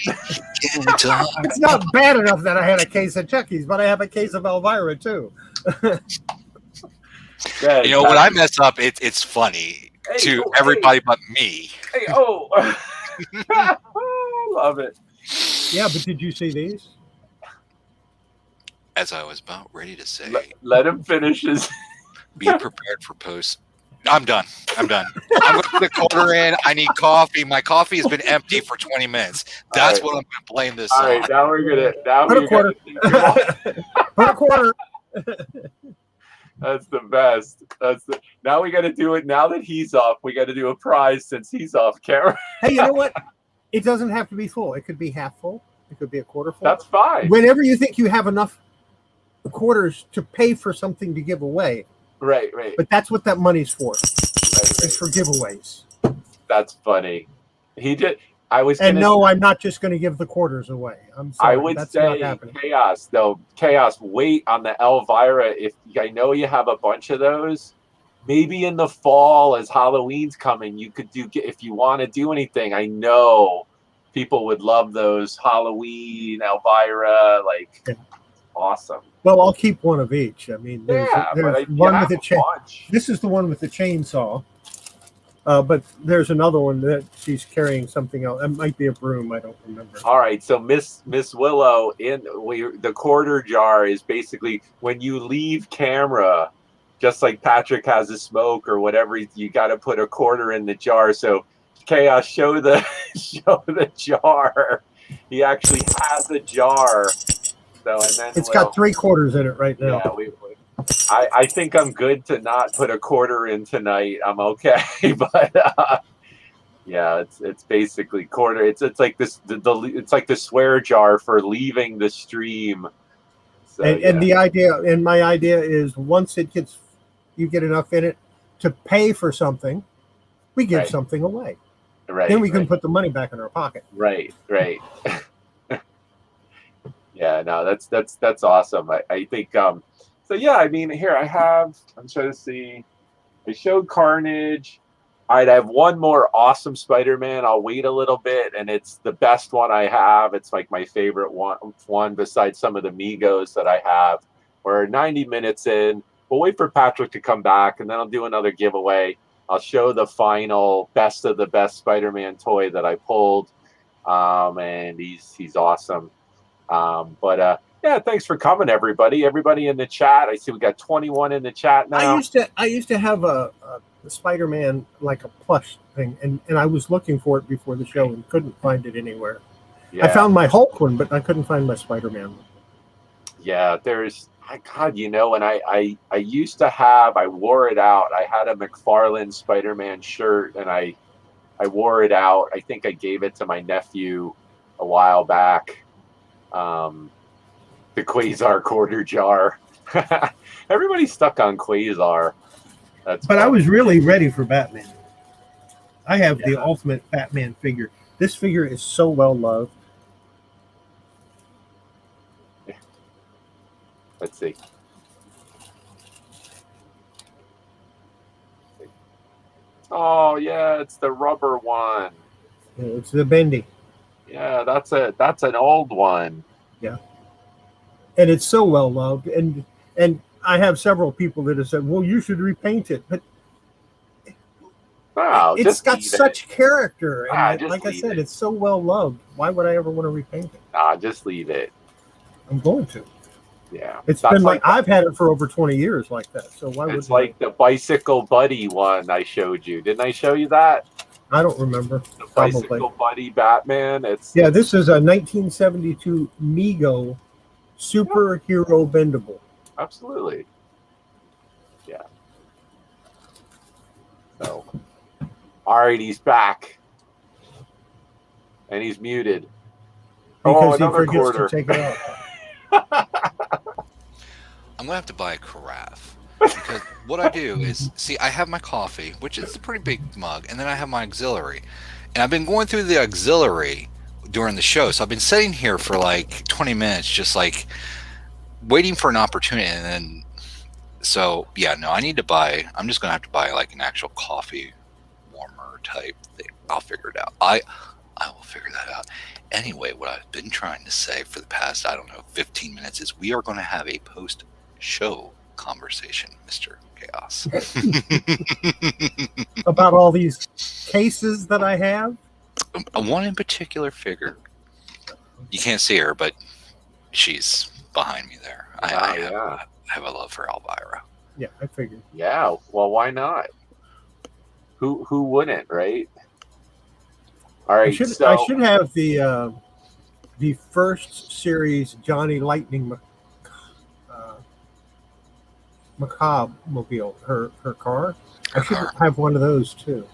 It's not bad enough that I had a case of Chucky's, but I have a case of Elvira too. Yeah, you know, when I mess up, it's funny to everybody but me. Hey, I love it. Yeah, but did you see these? As I was about ready to say, let him finish his. Be prepared for post. I'm done. I'm going to put a quarter in. I need coffee. My coffee has been empty for 20 minutes. That's what I'm going to blame this on. All right, now we're going to. Put a quarter. Put a quarter. That's the best. Now we got to do it. Now that he's off, we got to do a prize since he's off camera. Hey, you know what? It doesn't have to be full. It could be half full. It could be a quarter full. That's fine. Whenever you think you have enough quarters to pay for something to give away. Right. But that's what that money's for. Right. It's for giveaways. That's funny. He did. I'm not just going to give the quarters away. I'm sorry. I would say Chaos, though. Chaos, wait on the Elvira. If I know you have a bunch of those, maybe in the fall as Halloween's coming, you could do, if you want to do anything. I know people would love those Halloween Elvira, awesome. Well, I'll keep one of each. I mean, there's one with a chain. This is the one with the chainsaw. But there's another one that she's carrying something else. It might be a broom. I don't remember. All right. So Miss Willow, the quarter jar is basically when you leave camera, just like Patrick has a smoke or whatever, you got to put a quarter in the jar. So Chaos, show the jar. He actually has a jar. So and then it's got 3 quarters in it right now. Yeah, I think I'm good to not put a quarter in tonight. I'm okay, but yeah, it's basically quarter. It's like this. It's like the swear jar for leaving the stream. So, and the idea, and my idea is, once you get enough in it to pay for something, we give something away. Right. Then we can put the money back in our pocket. Right. Yeah. No, that's awesome. I think So yeah, I mean, here I have. I'm trying to see. I showed Carnage. I'd have one more awesome Spider-Man. I'll wait a little bit, and it's the best one I have. It's like my favorite one besides some of the Migos that I have. We're 90 minutes in. We'll wait for Patrick to come back, and then I'll do another giveaway. I'll show the final best of the best Spider-Man toy that I pulled, and he's awesome. Yeah, thanks for coming, everybody. Everybody in the chat. I see we got 21 in the chat now. I used to have a Spider-Man like a plush thing, and I was looking for it before the show and couldn't find it anywhere. Yeah. I found my Hulk one, but I couldn't find my Spider-Man one. Yeah, God, you know, and I used to have, I wore it out. I had a McFarlane Spider-Man shirt, and I wore it out. I think I gave it to my nephew a while back. The Quasar quarter jar. Everybody's stuck on Quasar. But I was really ready for Batman. I have the ultimate Batman figure. This figure is so well loved. Yeah. Let's see. Oh yeah, it's the rubber one. Yeah, it's the bendy. Yeah, that's an old one. Yeah. And it's so well loved, and I have several people that have said, "Well, you should repaint it," but it's got such character, and like I said, it's so well loved. Why would I ever want to repaint it? Nah, just leave it. I'm going to. Yeah, it's been like I've had it for over 20 years like that. So why would it's like the Bicycle Buddy one I showed you? Didn't I show you that? I don't remember. The Bicycle Buddy Batman. This is a 1972 Mego superhero bendable. Absolutely. Yeah. So, all right, he's back, and he's muted. Because he forgets to take it off. I'm gonna have to buy a carafe, because what I do is, see, I have my coffee, which is a pretty big mug, and then I have my auxiliary, and I've been going through the auxiliary during the show, so I've been sitting here for like 20 minutes, just like waiting for an opportunity, and then so yeah, no, I need to buy. I'm just gonna have to buy like an actual coffee warmer type thing. I'll figure it out. I will figure that out. Anyway, what I've been trying to say for the past, I don't know, 15 minutes is we are going to have a post-show conversation, Mr. Chaos. About all these cases that I have? One in particular figure. You can't see her, but she's behind me there. I have a love for Elvira. Yeah, I figured. Yeah, well, why not? Who wouldn't, right? All right, I should have the first series Johnny Lightning Macabre mobile, her car. I should have one of those too.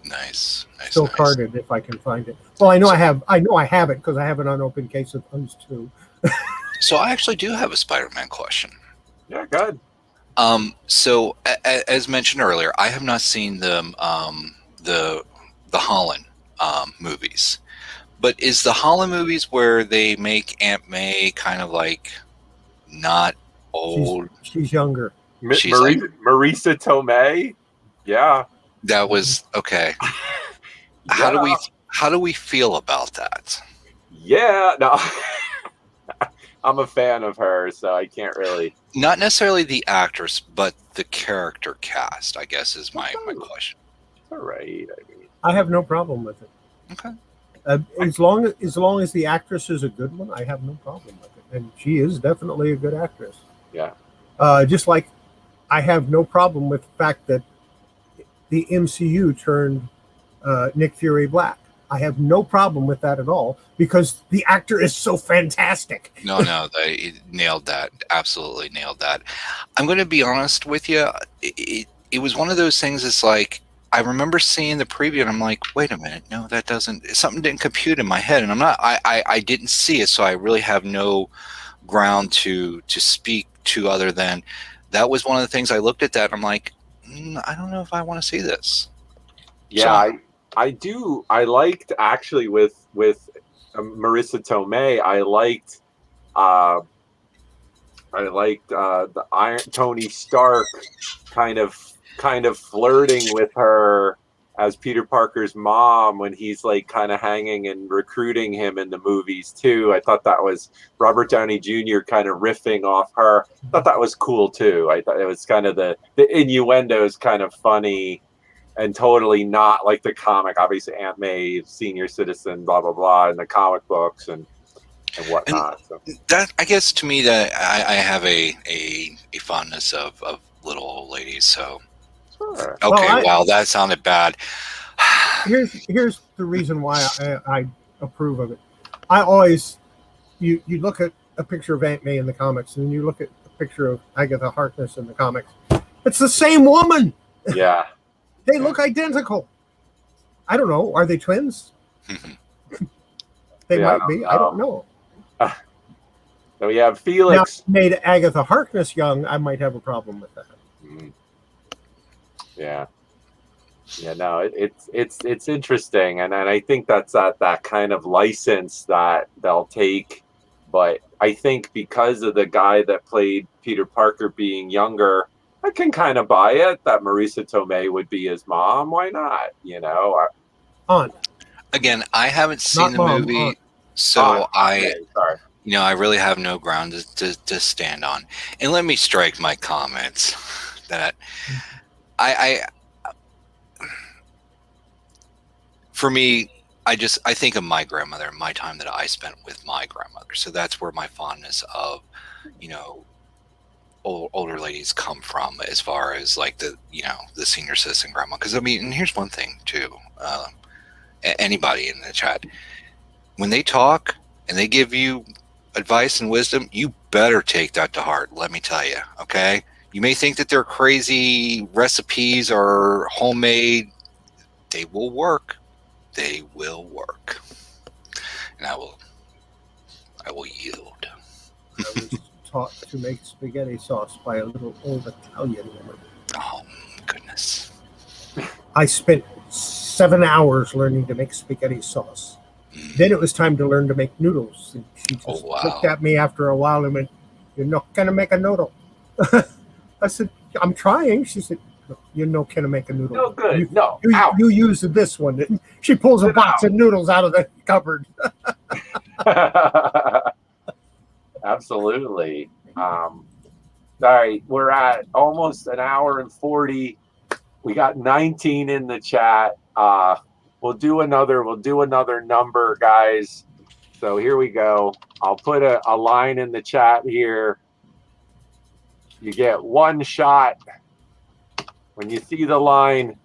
Nice. Still carded if I can find it. Well, I know I have it because I have an unopened case of those too. So I actually do have a Spider-Man question. Yeah, good. So as mentioned earlier, I have not seen the Holland movies, but is the Holland movies where they make Aunt May kind of like not old? She's younger. Marisa Tomei. Yeah, that was okay. Yeah. How do we feel about that? Yeah, no. I'm a fan of her, so I can't really. Not necessarily the actress, but the character cast, I guess, is my question. All right. I have no problem with it. Okay. As long as the actress is a good one, I have no problem with it, and she is definitely a good actress. Yeah. Just like I have no problem with the fact that the MCU turned Nick Fury black. I have no problem with that at all because the actor is so fantastic. No, they nailed that. Absolutely nailed that. I'm going to be honest with you. It was one of those things. It's like, I remember seeing the preview and I'm like, wait a minute. No, that doesn't, something didn't compute in my head. And I didn't see it. So I really have no ground to speak to other than that was one of the things I looked at that. And I'm like, I don't know if I want to see this. Yeah. So, I do. I liked actually with Marisa Tomei. I liked I liked the Tony Stark kind of flirting with her as Peter Parker's mom when he's like kind of hanging and recruiting him in the movies too. I thought that was Robert Downey Jr. kind of riffing off her. I thought that was cool too. I thought it was kind of the innuendo is kind of funny and totally not like the comic. Obviously, Aunt May, senior citizen, blah blah blah, in the comic books and whatnot. And so that, I guess, to me, that I have a fondness of little old ladies. So sure. Okay, wow, that sounded bad. Here's the reason why I approve of it. I always, you look at a picture of Aunt May in the comics, and you look at a picture of Agatha Harkness in the comics. It's the same woman. Yeah. They look identical. I don't know. Are they twins? They might be. I don't know. So we have Felix. Now, made Agatha Harkness young, I might have a problem with that. Yeah. Yeah, no, it's interesting, and I think that's that kind of license that they'll take. But I think because of the guy that played Peter Parker being younger, I can kind of buy it that Marisa Tomei would be his mom. Why not? You know, Aunt. Again, I haven't seen the movie, Aunt. so Okay, sorry. You know, I really have no ground to stand on. And let me strike my comments that for me, I think of my grandmother and my time that I spent with my grandmother. So that's where my fondness of, you know, older ladies come from, as far as like the senior citizen grandma. Because I mean, and here's one thing too, anybody in the chat, when they talk and they give you advice and wisdom, you better take that to heart. Let me tell you, okay? You may think that they're crazy recipes or homemade. They will work. They will work. And I will yield. I was taught to make spaghetti sauce by a little old Italian woman. Oh, goodness. I spent 7 hours learning to make spaghetti sauce. Then it was time to learn to make noodles. And she just looked at me after a while and went, "You're not going to make a noodle." I said, "I'm trying." She said, "You're not going to make a noodle. No good. You use this one." And she pulls a box of noodles out of the cupboard. Absolutely. All right, we're at almost an hour and 40. We got 19 in the chat. We'll do another number, guys. So here we go. I'll put a line in the chat here. You get one shot when you see the line.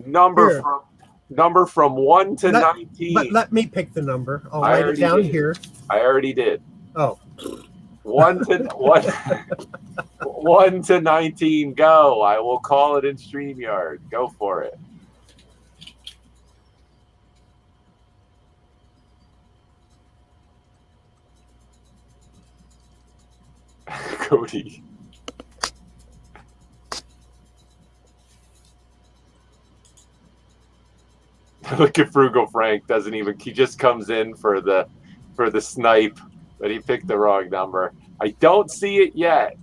Number from 1 to 19. But let me pick the number. I'll write it down here. I already did. Oh. 1 to 19. Go. I will call it in StreamYard. Go for it. Cody. Look at Frugal Frank. He just comes in for the snipe, but he picked the wrong number. I don't see it yet.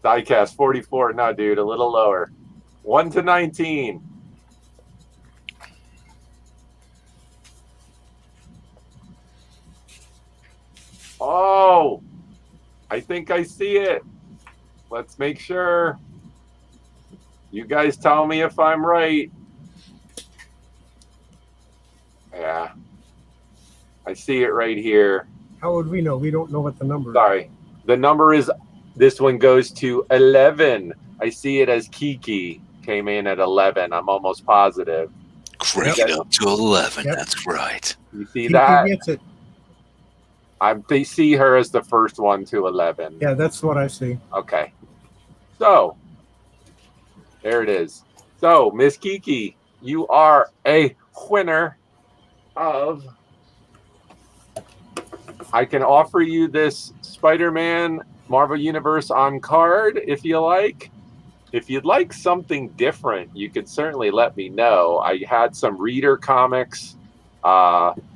Diecast 44. No, dude, a little lower. 1 to 19. Oh, I think I see it. Let's make sure. You guys tell me if I'm right. Yeah. I see it right here. How would we know? We don't know what the number is. Sorry. The number is, this one goes to 11. I see it as Kiki came in at 11. I'm almost positive. Crank it up to 11. Yep. That's right. You see Kiki that? Gets it. They see her as the first one to 11. Yeah, that's what I see. Okay. So, there it is. So, Miss Kiki, you are a winner of... I can offer you this Spider-Man Marvel Universe on card if you like. If you'd like something different, you could certainly let me know. I had some reader comics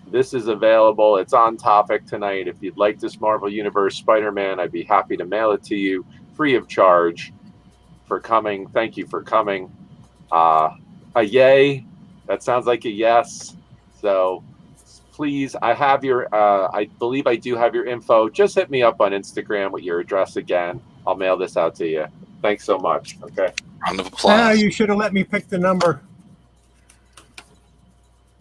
this is available. It's on topic tonight. If you'd like this Marvel Universe Spider-Man, I'd be happy to mail it to you free of charge. For coming, thank you for coming. A yay, that sounds like a yes. So please, I have your, I believe I do have your info. Just hit me up on Instagram with your address again. I'll mail this out to you. Thanks so much. Okay. Round of applause. You should have let me pick the number.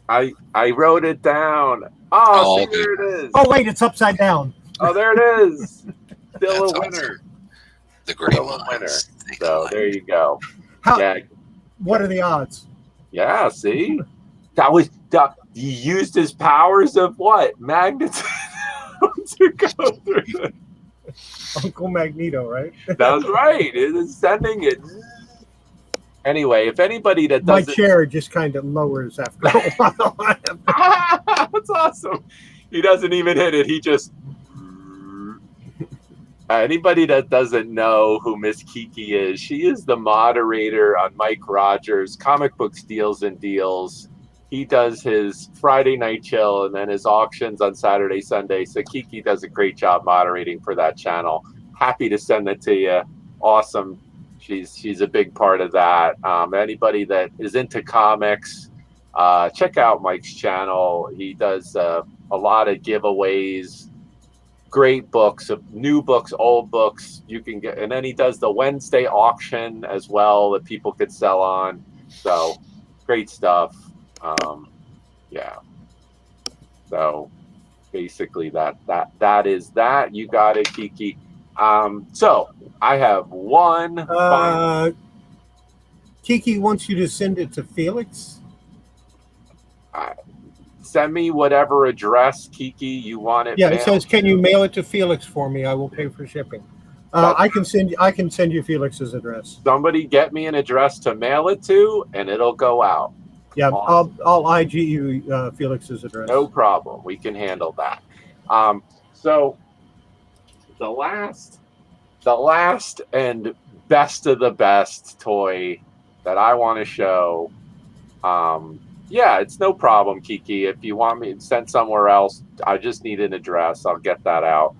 I wrote it down. Oh, see, there it is. Oh, wait, it's upside down. Oh, there it is. Still That's a winner. awesome. The great Still a winner. ones. So there you go. What are the odds? Yeah, see? He used his powers of what? Magnetism to go through it. Uncle Magneto, right? That's right. It is sending it. Anyway, if anybody that doesn't... My chair just kind of lowers after a while. That's awesome. He doesn't even hit it. He just... Anybody that doesn't know who Miss Kiki is, she is the moderator on Mike Rogers' Comic Book Steals and Deals. He does his Friday Night Chill and then his auctions on Saturday, Sunday. So Kiki does a great job moderating for that channel. Happy to send it to you. Awesome. She's a big part of that. Anybody that is into comics, check out Mike's channel. He does a lot of giveaways. Great books, new books, old books you can get, and then he does the Wednesday auction as well that people could sell on. So great stuff. Yeah. So basically that is that. You got it, Kiki. So I have one. Kiki wants you to send it to Felix. Send me whatever address, Kiki, you want it. Yeah, it says, "Can you mail it to Felix for me? I will pay for shipping." I can send you Felix's address. Somebody get me an address to mail it to, and it'll go out. Yeah, awesome. I'll IG you Felix's address. No problem. We can handle that. So the last and best of the best toy that I want to show. Yeah, it's no problem, Kiki. If you want me to send somewhere else, I just need an address. I'll get that out.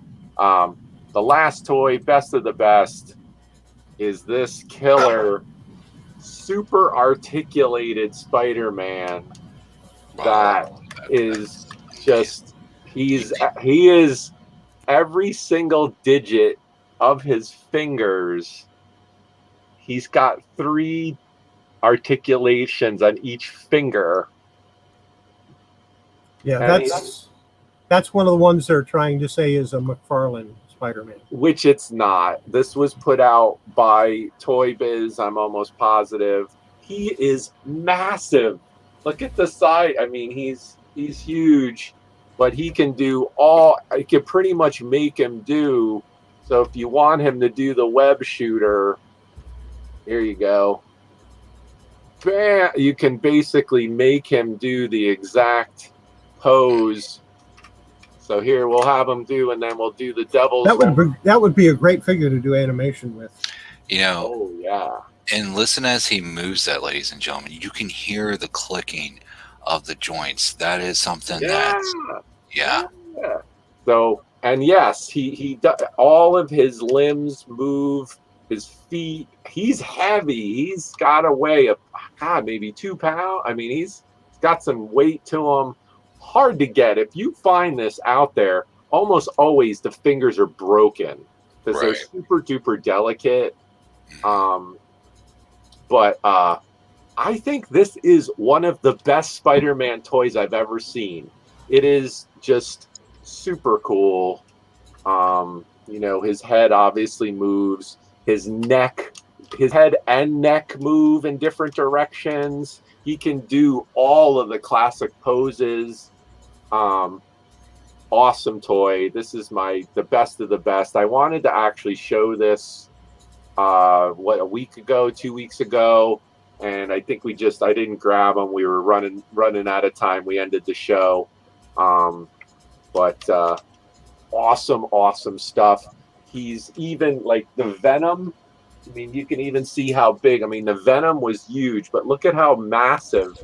The last toy, best of the best, is this killer, super articulated Spider-Man that is just, he is every single digit of his fingers. He's got 3 articulations on each finger. Yeah, that's one of the ones they're trying to say is a McFarlane Spider-Man. Which it's not. This was put out by Toy Biz, I'm almost positive. He is massive. Look at the side. I mean, he's huge, but he can do I could pretty much make him do. So if you want him to do the web shooter, here you go. Bam, you can basically make him do the exact pose. So here we'll have him do, and then we'll do the devil's. That would be a great figure to do animation with. You know. Oh yeah. And listen as he moves that, ladies and gentlemen. You can hear the clicking of the joints. That is something yeah. So, and yes, he does, all of his limbs move. His feet, he's heavy. He's got a weigh of, maybe 2 pounds. I mean, he's got some weight to him. Hard to get. If you find this out there, almost always the fingers are broken because they're super duper delicate. But I think this is one of the best Spider-Man toys I've ever seen. It is just super cool. You know, his head obviously moves. His head and neck move in different directions. He can do all of the classic poses. Awesome toy. This is the best of the best. I wanted to actually show this a week ago, 2 weeks ago, and I think I didn't grab him. We were running out of time. We ended the show. But awesome stuff. He's even like the Venom. I mean, you can even see how big. I mean, the Venom was huge, but look at how massive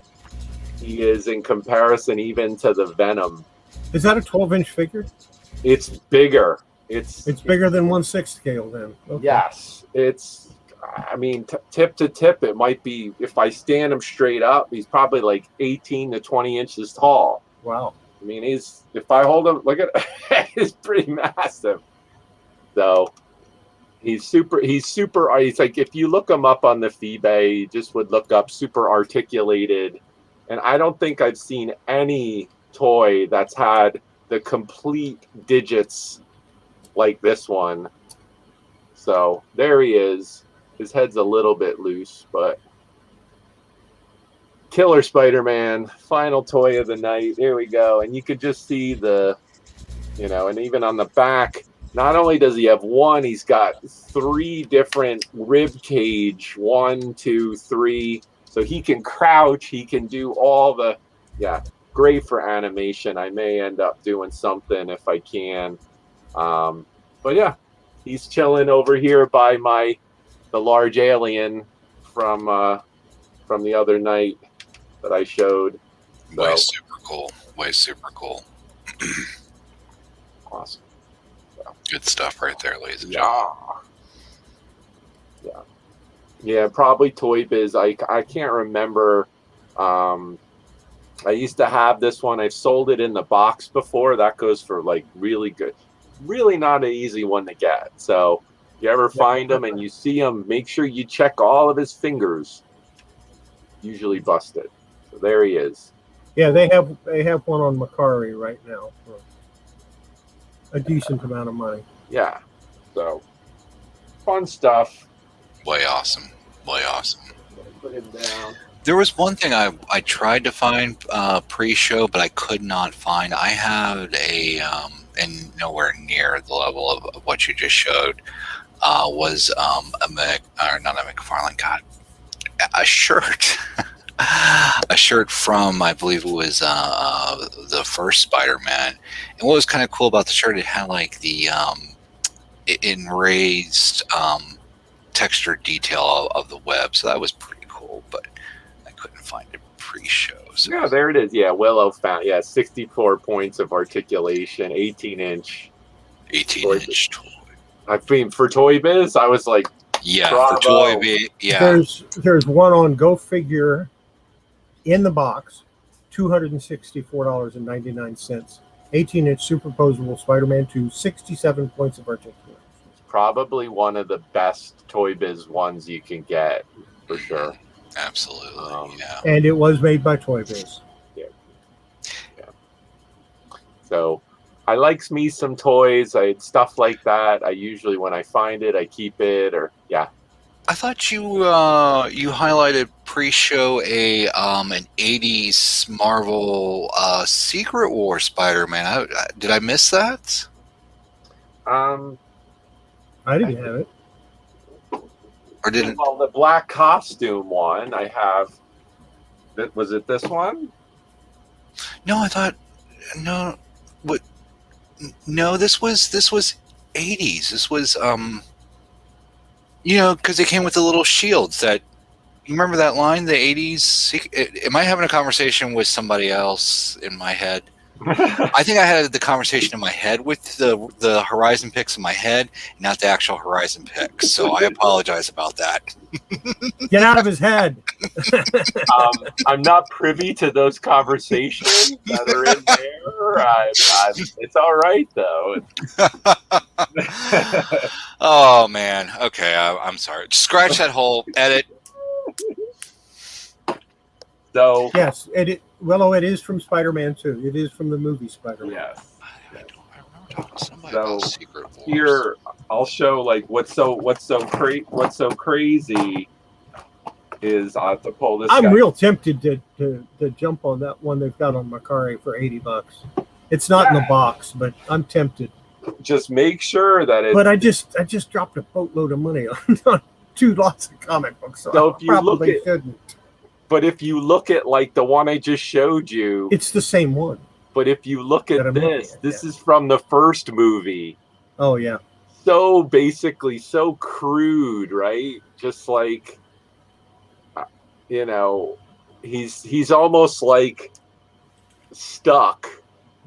he is in comparison even to the Venom. Is that a 12-inch figure? It's bigger. It's bigger than 1/6 scale then. Okay. Yes, it's. I mean, tip to tip, it might be. If I stand him straight up, he's probably like 18 to 20 inches tall. Wow. I mean, he's. If I hold him, look at, he's pretty massive. So he's super. He's like if you look him up on the eBay, you just would look up super articulated, and I don't think I've seen any toy that's had the complete digits like this one. So there he is. His head's a little bit loose, but Killer Spider-Man, final toy of the night. Here we go. And you could just see the, and even on the back, not only does he have one, he's got 3 different rib cage, 1, 2, 3. So he can crouch, he can do all the, great for animation. I may end up doing something if I can. But yeah, he's chilling over here by the large alien from the other night that I showed. So, way super cool. Way super cool. Awesome. Good stuff right there, ladies and gentlemen. Yeah, probably Toy Biz. I can't remember. I used to have this one. I've sold it in the box before. That goes for like really good. Really not an easy one to get. So if you ever find him and you see him, make sure you check all of his fingers. Usually busted. So there he is. Yeah, they have one on Macari right now for a decent amount of money. Yeah. So fun stuff. Way awesome. Way awesome. Put him down. There was one thing I tried to find pre-show, but I could not find. I had and nowhere near the level of what you just showed, was not a McFarlane, God, a shirt. A shirt from, I believe it was the first Spider-Man. And what was kind of cool about the shirt, it had like the enraised texture detail of the web, so that was pretty cool, but I couldn't find it pre-show. So. Yeah, there it is. Yeah, Willow found. Yeah, 64 points of articulation, 18-inch. 18-inch toy. I mean, for Toy Biz, I was like, yeah, bravo. For Toy Biz, yeah. There's one on Go Figure in the box, $264.99. 18-inch superposable Spider-Man 2, 67 points of articulation. It's probably one of the best Toy Biz ones you can get, for sure. Absolutely, yeah. And it was made by Toy Biz. Yeah. So I likes me some toys. Stuff like that. I usually, when I find it, I keep it. I thought you highlighted pre-show an 80s Marvel Secret War Spider-Man. Did I miss that? I didn't have it. Or didn't? Well, the black costume one I have. Was it this one? No, I thought no. What? No, this was 80s. This was because they came with the little shields that. You remember that line, the 80s? Am I having a conversation with somebody else in my head? I think I had the conversation in my head with the Horizon picks in my head, not the actual Horizon picks. So I apologize about that. Get out of his head. I'm not privy to those conversations that are in there. It's all right, though. Oh, man. Okay, I'm sorry. Scratch that whole edit. So yes, Willow, it is from Spider-Man 2. It is from the movie Spider-Man. Yes. So here I'll show like what's so crazy is I have to pull this. I'm real tempted to jump on that one they've got on Macari for $80. It's not in the box, but I'm tempted. Just make sure that it. But I just dropped a boatload of money on 2 lots of comic books, so if I you probably shouldn't. But if you look at like the one I just showed you, it's the same one. But if you look at this is from the first movie. Oh yeah. So basically, so crude, right? Just like, he's almost like stuck,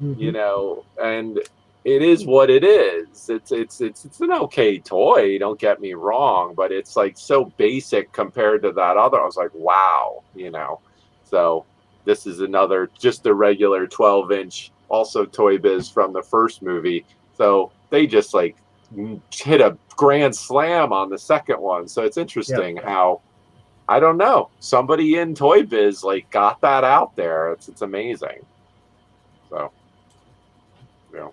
Mhm. you know, and it is what it is. It's an okay toy, don't get me wrong, but it's like so basic compared to that other. I was like, wow, you know. So this is another just a regular 12-inch, also Toy Biz from the first movie. So they just like hit a grand slam on the second one. So it's interesting how, I don't know, somebody in Toy Biz like got that out there. It's amazing. So, you know.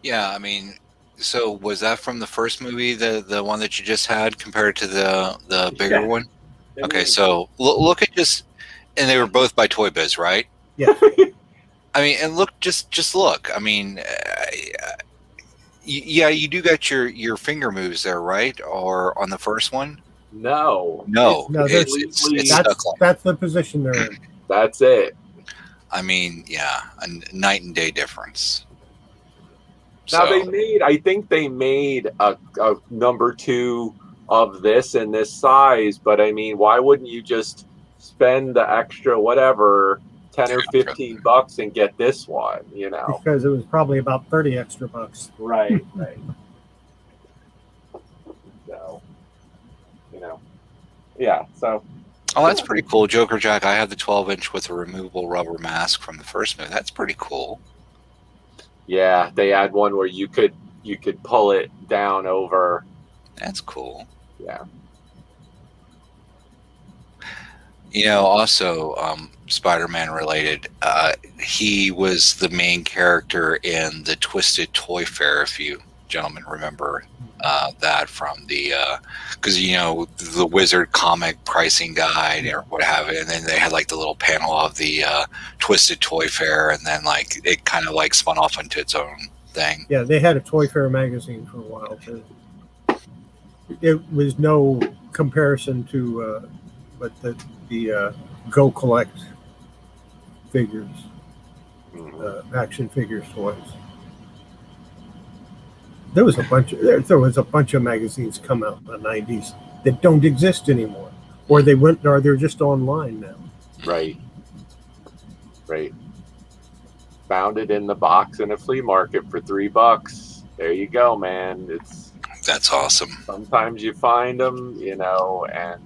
Yeah, I mean, so was that from the first movie, the one that you just had, compared to the bigger Yeah. one? Okay, so look at just, and they were both by Toy Biz, right? Yeah. I mean, and look, just look. I mean, yeah, you do got your finger moves there, right? Or on the first one? No. No, No, it's that's stuck on. that's the position they're in. That's it. I mean, yeah, a night and day difference. Now So, I think they made a number 2 of this in this size, but I mean, why wouldn't you just spend the extra whatever 10 or 15 bucks and get this one, you know? Because it was probably about 30 extra bucks. Right. So, you know, yeah. So, oh, that's pretty cool, Joker Jack. I have the 12-inch with a removable rubber mask from the first movie. That's pretty cool. yeah, they had one where you could pull it down over. That's cool. Yeah. You know, also Spider-Man related, he was the main character in the Twisted Toy Fair, if you gentlemen remember that from the, because, you know, the Wizard comic pricing guide or what have it, and then they had like the little panel of the Twisted Toy Fair, and then like it kind of like spun off into its own thing. Yeah, they had a Toy Fair magazine for a while too. It was no comparison to but the Go Collect figures, action figures toys. There was a bunch of magazines come out in the 90s that don't exist anymore, or they're just online now. Right. Found it in the box in a flea market for $3. There you go, man. That's awesome. Sometimes you find them, you know, and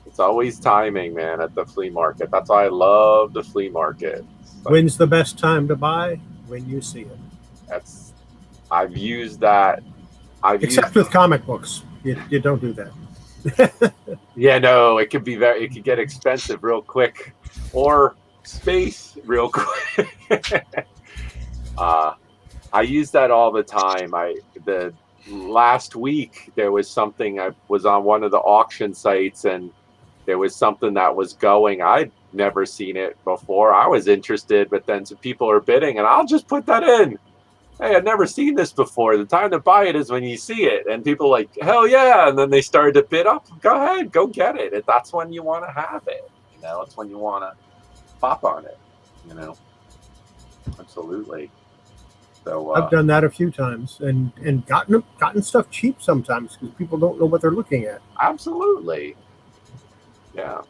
it's always timing, man, at the flea market. That's why I love the flea market. Like, when's the best time to buy? When you see it. I've used that. Except with comic books, you don't do that. Yeah, no, it could get expensive real quick, or space real quick. I use that all the time. The last week there was something, I was on one of the auction sites, and there was something that was going. I'd never seen it before. I was interested, but then some people are bidding, and I'll just put that in. Hey, I've never seen this before. The time to buy it is when you see it. And people like, hell yeah. And then they started to bid up. Go ahead, go get it. That's when you want to have it. You know, it's when you want to pop on it. You know, absolutely. So I've done that a few times and gotten stuff cheap sometimes because people don't know what they're looking at. Absolutely. Yeah.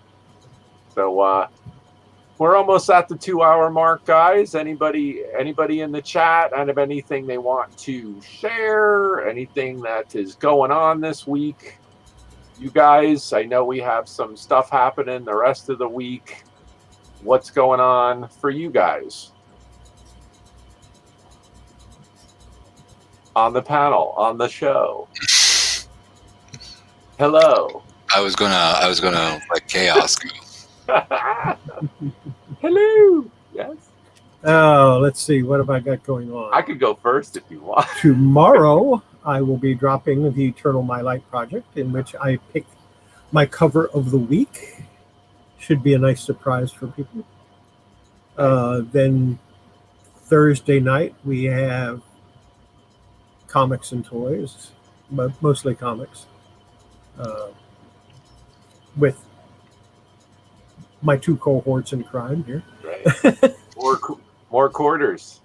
So we're almost at the 2-hour mark, guys. Anybody in the chat and have anything they want to share, anything that is going on this week? You guys, I know we have some stuff happening the rest of the week. What's going on for you guys? On the panel, on the show. Hello. I was gonna let Chaos go. Hello. Yes. Oh, let's see. What have I got going on? I could go first if you want. Tomorrow, I will be dropping the Eternal My Light project, in which I pick my cover of the week. Should be a nice surprise for people. Then Thursday night, we have comics and toys, but mostly comics, with my two cohorts in crime here. Right. More quarters.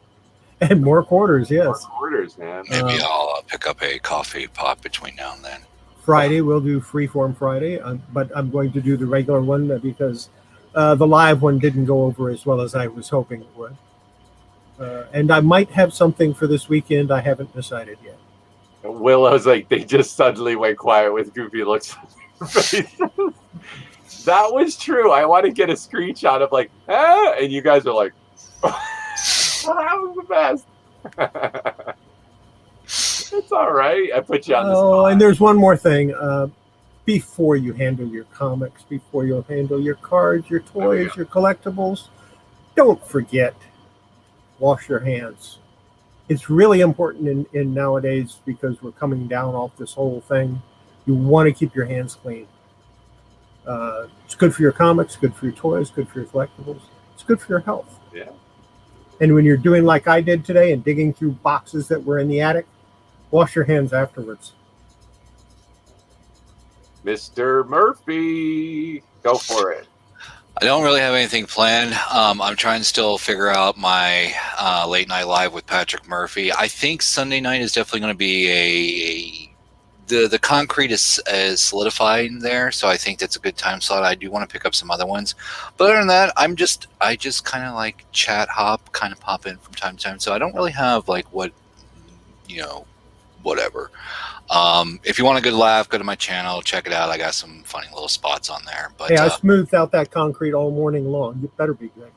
And more quarters, yes. More quarters, man. Maybe I'll pick up a coffee pot between now and then. Friday, we'll do Freeform Friday, but I'm going to do the regular one because The live one didn't go over as well as I was hoping it would. And I might have something for this weekend. I haven't decided yet. Willow's like, they just suddenly went quiet with goofy looks on their faces. That was true. I want to get a screenshot of like, and you guys are like, that was the best. It's all right. I put you on the spot. Oh, and there's one more thing. Before you handle your comics, before you handle your cards, your toys, your collectibles, don't forget, wash your hands. It's really important in nowadays because we're coming down off this whole thing. You want to keep your hands clean. It's good for your comics, good for your toys, good for your collectibles. It's good for your health. Yeah. And when you're doing like I did today and digging through boxes that were in the attic, wash your hands afterwards. Mr. Murphy, go for it. I don't really have anything planned. I'm trying to still figure out my late night live with Patrick Murphy. I think Sunday night is definitely going to be the concrete is solidifying there, so I think that's a good time slot. I do want to pick up some other ones, but other than that, I just kind of like chat hop, kind of pop in from time to time. So I don't really have like whatever. If you want a good laugh, go to my channel, check it out. I got some funny little spots on there. But hey, I smoothed out that concrete all morning long. You better be good.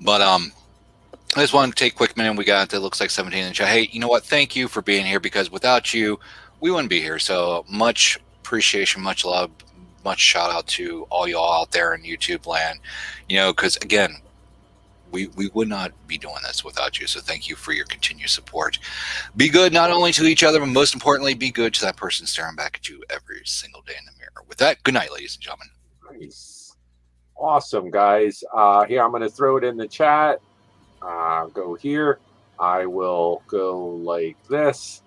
But I just want to take a quick minute. We got, it looks like 17 in the chat. Hey, you know what? Thank you for being here, because without you, we wouldn't be here. So much appreciation, much love, much shout out to all y'all out there in YouTube land. Because again, we would not be doing this without you. So thank you for your continued support. Be good not only to each other, but most importantly, be good to that person staring back at you every single day in the mirror. With that, good night, ladies and gentlemen. Nice. Awesome, guys. Here, I'm going to throw it in the chat. Go here. I will go like this.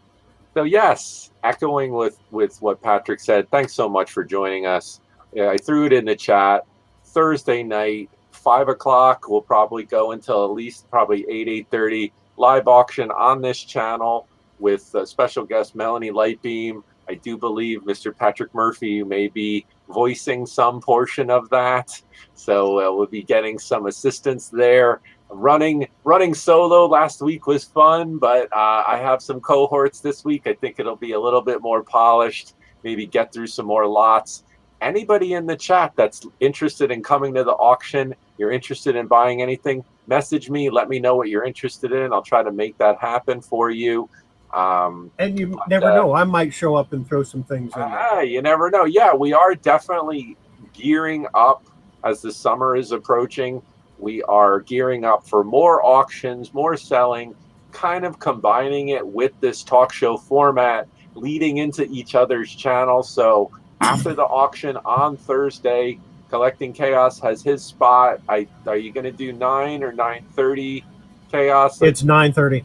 So yes, echoing with what Patrick said, thanks so much for joining us. Yeah, I threw it in the chat. Thursday night, 5 o'clock. We'll probably go until at least probably 8:30. Live auction on this channel with special guest Melanie Lightbeam. I do believe Mr. Patrick Murphy, you may be voicing some portion of that. So we'll be getting some assistance there. Running solo last week was fun, but I have some cohorts this week. I think it'll be a little bit more polished, maybe get through some more lots. Anybody in the chat that's interested in coming to the auction, you're interested in buying anything, message me, let me know what you're interested in. I'll try to make that happen for you. And you never know, I might show up and throw some things in there. You never know. Yeah, we are definitely gearing up as the summer is approaching. We are gearing up for more auctions, more selling, kind of combining it with this talk show format, leading into each other's channels. So after the auction on Thursday, Kollecting Kaos has his spot. Are you going to do 9 or 9:30, Chaos? It's 9:30.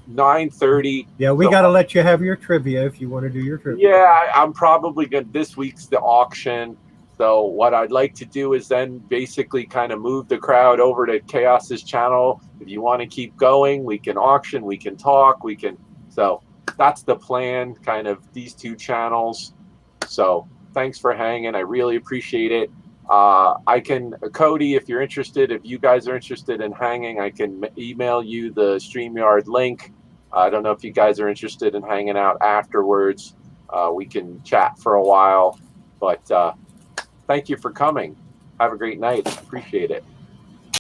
9:30. Yeah, we got to let you have your trivia if you want to do your trivia. Yeah, I'm probably going to. This week's the auction. So what I'd like to do is then basically kind of move the crowd over to Chaos's channel. If you want to keep going, we can auction, we can talk, we can. So that's the plan, kind of these two channels. So thanks for hanging. I really appreciate it. Cody, if you're interested, if you guys are interested in hanging, I can email you the StreamYard link. I don't know if you guys are interested in hanging out afterwards. We can chat for a while, but thank you for coming. Have a great night. Appreciate it.